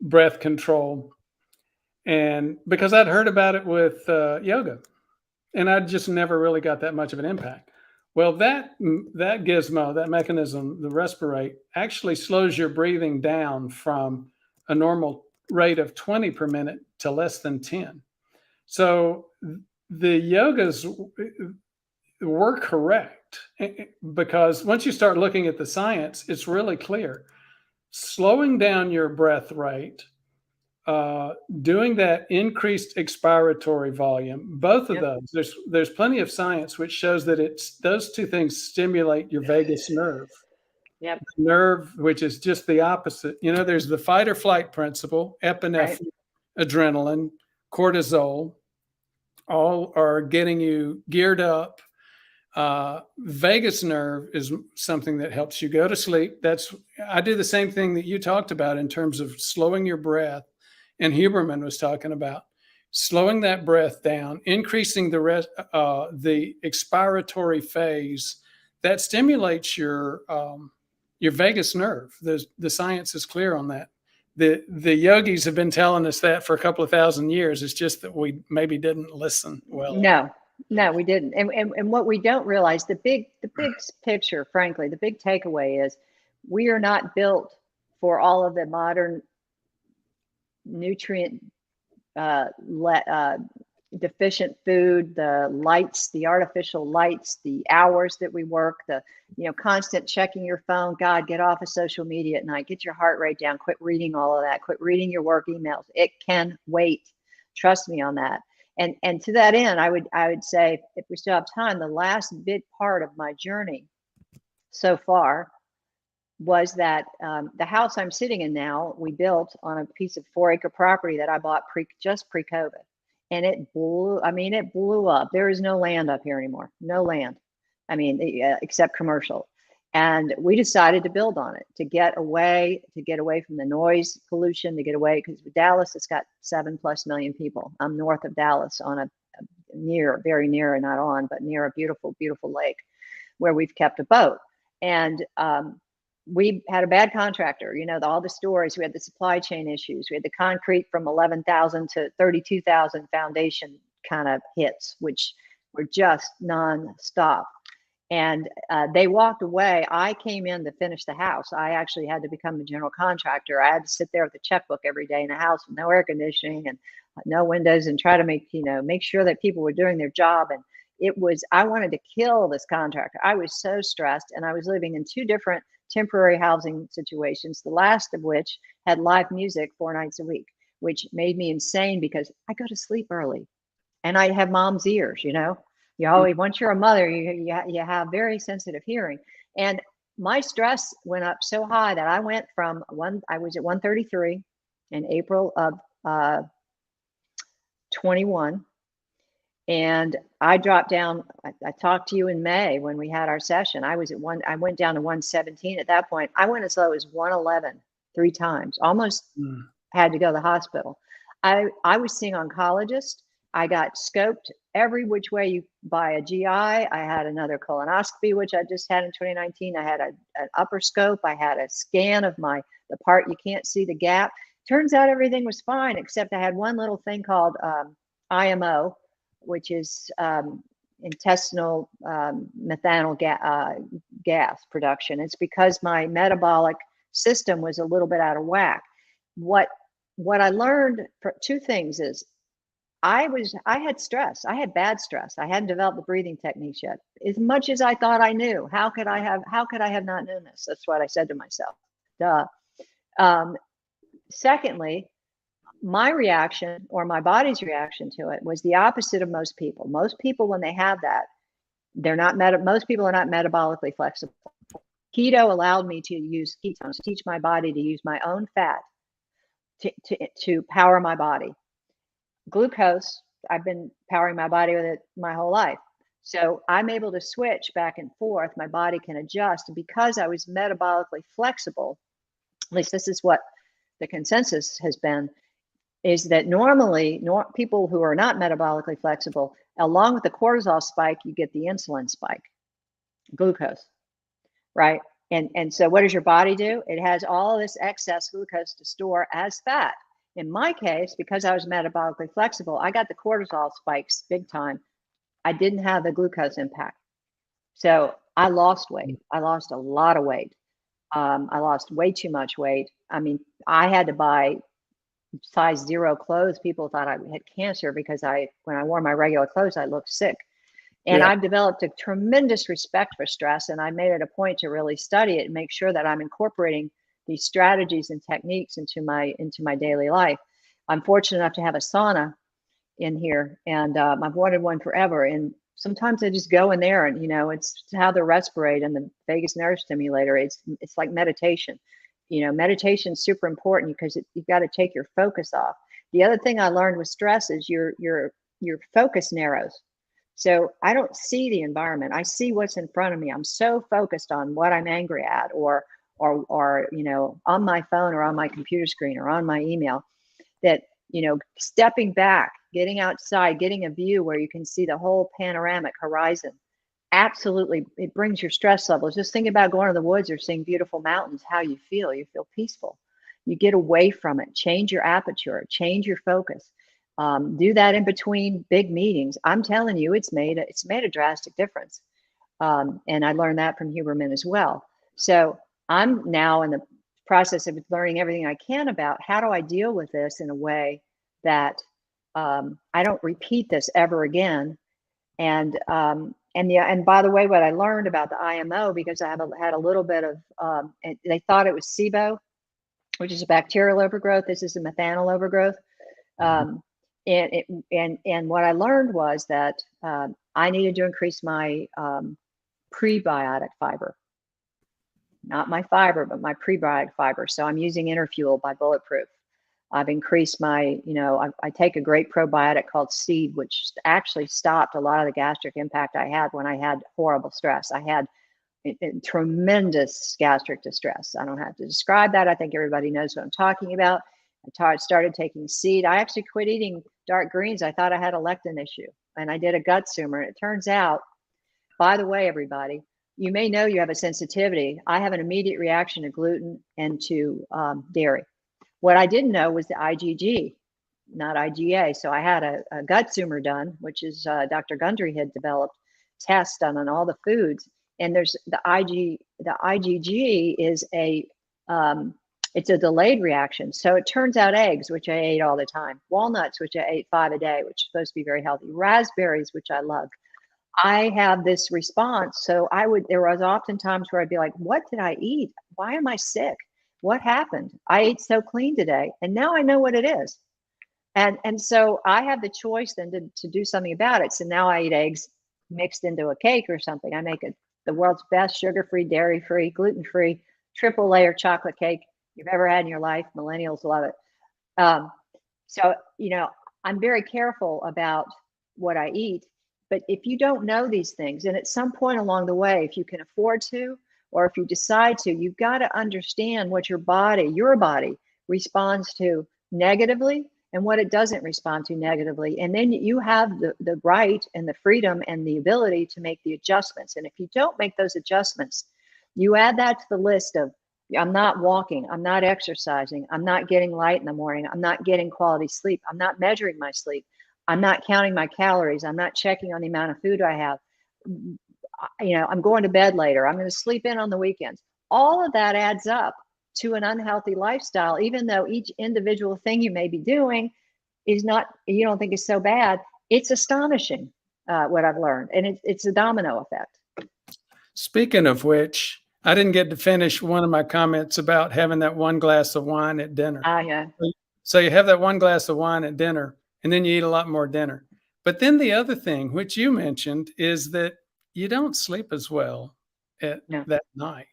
breath control, and because I'd heard about it with yoga. And I just never really got that much of an impact. Well, that gizmo, that mechanism, the respirate, actually slows your breathing down from a normal rate of 20 per minute to less than 10. So the yogas were correct, because once you start looking at the science, it's really clear. Slowing down your breath rate, doing that increased expiratory volume, both of those, there's plenty of science which shows that it's those 2 things stimulate your vagus nerve. Yep. The nerve, which is just the opposite. There's the fight or flight principle, epinephrine, adrenaline, cortisol, all are getting you geared up. Vagus nerve is something that helps you go to sleep. I do the same thing that you talked about in terms of slowing your breath. And Huberman was talking about slowing that breath down, increasing the expiratory phase that stimulates your vagus nerve. The science is clear on that. The yogis have been telling us that for a couple of thousand years. It's just that we maybe didn't listen well. No, we didn't. And what we don't realize, the big picture, frankly, the big takeaway is we are not built for all of the modern nutrient deficient food, the lights, the artificial lights, the hours that we work, the constant checking your phone. God, get off of social media at night, get your heart rate down, quit reading all of that, quit reading your work emails. It can wait. Trust me on that. And to that end, I would say, if we still have time, the last big part of my journey so far was that the house I'm sitting in now, we built on a piece of 4-acre property that I bought just pre-COVID. And it blew up. There is no land up here anymore. No land. I mean, except commercial. And we decided to build on it, to get away from the noise pollution, to get away, because Dallas, it's got 7+ million people. I'm north of Dallas on a very near, not on, but near a beautiful, beautiful lake where we've kept a boat. And we had a bad contractor, all the stories. We had the supply chain issues. We had the concrete from 11,000 to 32,000 foundation kind of hits, which were just nonstop. And they walked away. I came in to finish the house. I actually had to become a general contractor. I had to sit there with a checkbook every day in a house with no air conditioning and no windows, and try to make sure that people were doing their job. And I wanted to kill this contractor. I was so stressed, and I was living in 2 different temporary housing situations, the last of which had live music 4 nights a week, which made me insane because I go to sleep early and I have mom's ears. You always, once you're a mother, you have very sensitive hearing. And my stress went up so high that I went from I was at 133 in April of 21. And I dropped down. I talked to you in May when we had our session. I went down to 117 at that point. I went as low as 111 3 times, almost had to go to the hospital. I was seeing oncologists. I got scoped every which way you buy a GI. I had another colonoscopy, which I just had in 2019. I had an upper scope. I had a scan of the part you can't see the gap. Turns out everything was fine, except I had one little thing called IMO, which is intestinal methanol gas production. It's because my metabolic system was a little bit out of whack. What I learned for 2 things is I had stress. I had bad stress. I hadn't developed the breathing techniques yet. As much as I thought I knew, how could I have not known this? That's what I said to myself. Duh. Secondly, my reaction, or my body's reaction to it, was the opposite of most people. Most people, when they have that, most people are not metabolically flexible. Keto allowed me to use ketones, to teach my body to use my own fat to power my body. Glucose, I've been powering my body with it my whole life. So I'm able to switch back and forth. My body can adjust. And because I was metabolically flexible, at least this is what the consensus has been, is that normally people who are not metabolically flexible, along with the cortisol spike, you get the insulin spike, glucose, right? And so what does your body do? It has all of this excess glucose to store as fat. In my case, because I was metabolically flexible, I got the cortisol spikes big time. I didn't have the glucose impact. So I lost weight. I lost a lot of weight. I lost way too much weight. I mean, I had to buy size 0 clothes. People thought I had cancer because when I wore my regular clothes, I looked sick. And I've developed a tremendous respect for stress, and I made it a point to really study it and make sure that I'm incorporating these strategies and techniques into my daily life. I'm fortunate enough to have a sauna in here, and I've wanted one forever. And sometimes I just go in there, and it's how the respirate and the vagus nerve stimulator. It's like meditation. Meditation is super important because you've got to take your focus off. The other thing I learned with stress is your focus narrows. So I don't see the environment. I see what's in front of me. I'm so focused on what I'm angry at, or on my phone or on my computer screen or on my email, that stepping back, getting outside, getting a view where you can see the whole panoramic horizon absolutely, it brings your stress levels. Just think about going to the woods or seeing beautiful mountains, how you feel. You feel peaceful. You get away from it, change your aperture, change your focus. Do that in between big meetings. I'm telling you, it's made a drastic difference. And I learned that from Huberman as well. So I'm now in the process of learning everything I can about how do I deal with this in a way that I don't repeat this ever again. And by the way, what I learned about the IMO, because I had a little bit of, and they thought it was SIBO, which is a bacterial overgrowth. This is a methanol overgrowth. And what I learned was that I needed to increase my prebiotic fiber, not my fiber, but my prebiotic fiber. So I'm using Interfuel by Bulletproof. I've increased my, I take a great probiotic called Seed, which actually stopped a lot of the gastric impact I had when I had horrible stress. I had tremendous gastric distress. I don't have to describe that. I think everybody knows what I'm talking about. I started taking Seed. I actually quit eating dark greens. I thought I had a lectin issue, and I did a gut tumor. And it turns out, by the way, everybody, you may know you have a sensitivity. I have an immediate reaction to gluten and to dairy. What I didn't know was the IgG, not IgA. So I had a gut tumor done, which is Dr. Gundry had developed tests done on all the foods. And there's the IgG is it's a delayed reaction. So it turns out eggs, which I ate all the time, walnuts, which I ate 5 a day, which is supposed to be very healthy, raspberries, which I love. I have this response. So there was often times where I'd be like, what did I eat? Why am I sick? What happened? I ate so clean today. And now I know what it is. And so I have the choice then to do something about it. So now I eat eggs mixed into a cake or something. I make the world's best sugar-free, dairy-free, gluten-free, triple layer chocolate cake you've ever had in your life. Millennials love it. So, I'm very careful about what I eat. But if you don't know these things, and at some point along the way, if you can afford to, or if you decide to, you've got to understand what your body responds to negatively and what it doesn't respond to negatively. And then you have the right and the freedom and the ability to make the adjustments. And if you don't make those adjustments, you add that to the list of, I'm not walking, I'm not exercising, I'm not getting light in the morning, I'm not getting quality sleep, I'm not measuring my sleep, I'm not counting my calories, I'm not checking on the amount of food I have. I'm going to bed later, I'm going to sleep in on the weekends. All of that adds up to an unhealthy lifestyle, even though each individual thing you may be doing is not, you don't think is so bad. It's astonishing what I've learned. And it's a domino effect. Speaking of which, I didn't get to finish one of my comments about having that one glass of wine at dinner. Yeah. So you have that one glass of wine at dinner, and then you eat a lot more dinner. But then the other thing, which you mentioned, is that you don't sleep as well that night.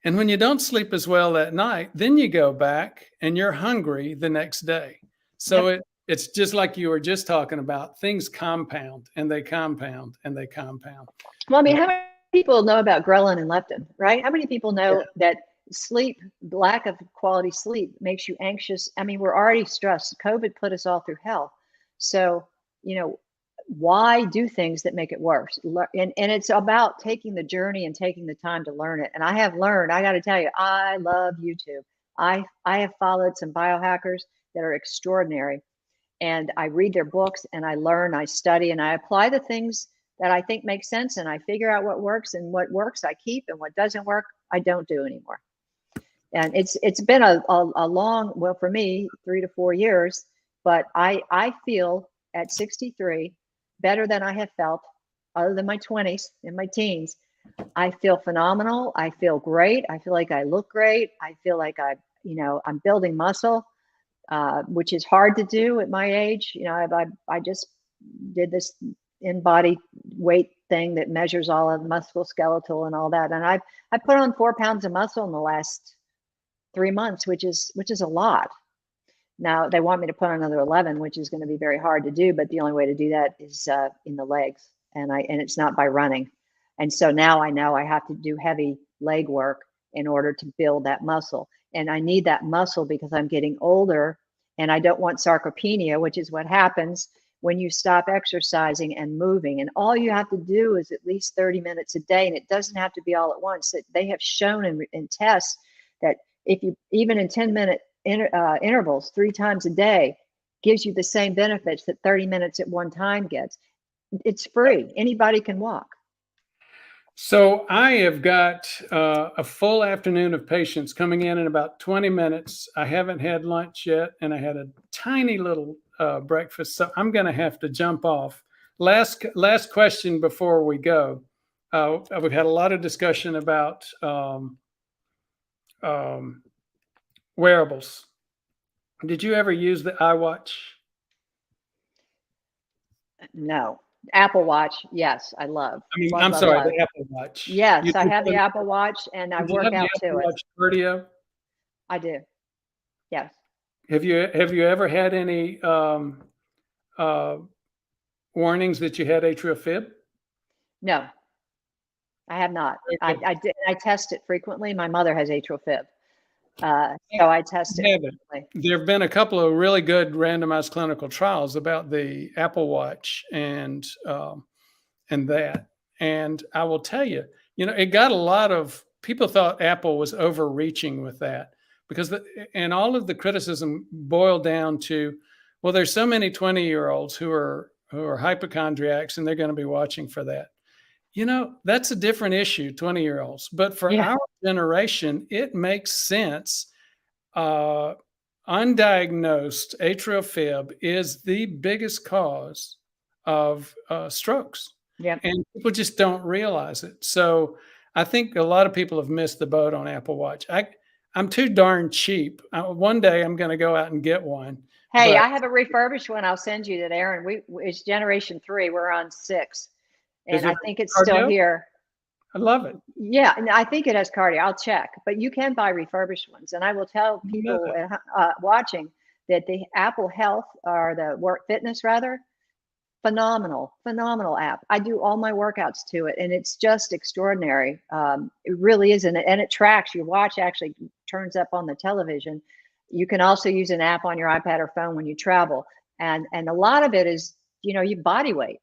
And when you don't sleep as well that night, then you go back and you're hungry the next day. So it's just like you were just talking about, things compound and they compound and they compound. Well, I mean, how many people know about ghrelin and leptin, right? How many people know that sleep, lack of quality sleep makes you anxious? I mean, we're already stressed. COVID put us all through hell. So, why do things that make it worse? And it's about taking the journey and taking the time to learn it. And I have learned, I got to tell you, I love YouTube. I have followed some biohackers that are extraordinary, and I read their books and I learn, I study, and I apply the things that I think make sense, and I figure out what works, and what works I keep, and what doesn't work I don't do anymore. And it's been a long, well, for me, 3 to 4 years, but I feel at 63 better than I have felt other than my 20s and my teens. I feel phenomenal. I feel great. I feel like I look great. I feel like I'm building muscle, which is hard to do at my age. I just did this in-body weight thing that measures all of the musculoskeletal and all that. And I put on 4 pounds of muscle in the last 3 months, which is a lot. Now they want me to put on another 11, which is going to be very hard to do. But the only way to do that is in the legs, and it's not by running. And so now I know I have to do heavy leg work in order to build that muscle. And I need that muscle because I'm getting older, and I don't want sarcopenia, which is what happens when you stop exercising and moving. And all you have to do is at least 30 minutes a day. And it doesn't have to be all at once. That they have shown in tests that if you, even in 10-minute intervals 3 times a day, gives you the same benefits that 30 minutes at one time gets. It's free. Anybody can walk. So I have got a full afternoon of patients coming in about 20 minutes. I haven't had lunch yet, and I had a tiny little breakfast, so I'm going to have to jump off. Last question before we go. We've had a lot of discussion about wearables. Did you ever use the iWatch? No. Apple Watch, yes, I love. I mean, love, I'm love, sorry, love. the Apple Watch. Yes, I have the Apple Watch, and I work out to it. Watch cardio? I do. Yes. Have you ever had any warnings that you had atrial fib? No, I have not. I did. I test it frequently. My mother has atrial fib, so I test it frequently. There have been a couple of really good randomized clinical trials about the Apple Watch and that. And I will tell you, it got a lot of people thought Apple was overreaching with that, because and all of the criticism boiled down to, well, there's so many 20-year-olds who are hypochondriacs, and they're going to be watching for that. That's a different issue, 20-year-olds. But for our generation, it makes sense. Undiagnosed atrial fib is the biggest cause of strokes. Yep. And people just don't realize it. So I think a lot of people have missed the boat on Apple Watch. I'm too darn cheap. One day I'm going to go out and get one. Hey, I have a refurbished one. I'll send you that, Aaron. It's generation 3. We're on 6. And I think it's still here. I love it. Yeah, and I think it has cardio. I'll check. But you can buy refurbished ones. And I will tell people watching that the Apple Health, or the Fitness rather, phenomenal app. I do all my workouts to it, and it's just extraordinary. It really is. And it tracks. Your watch actually turns up on the television. You can also use an app on your iPad or phone when you travel. And a lot of it is, your body weight.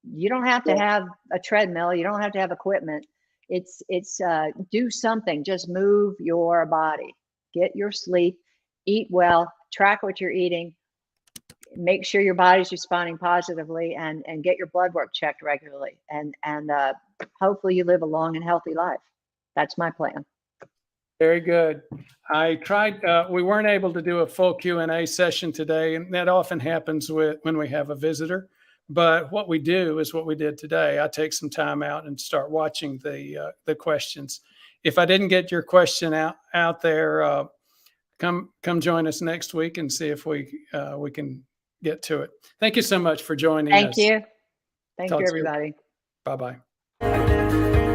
You don't have to have a treadmill. You don't have to have equipment. It's do something. Just move your body. Get your sleep. Eat well. Track what you're eating. Make sure your body's responding positively, and get your blood work checked regularly. And hopefully you live a long and healthy life. That's my plan. Very good. I tried. We weren't able to do a full Q&A session today, and that often happens when we have a visitor. But what we do is what we did today. I take some time out and start watching the questions. If I didn't get your question out there, come join us next week and see if we can get to it. Thank you so much for joining us. Thank you. Thank you, everybody. Bye-bye.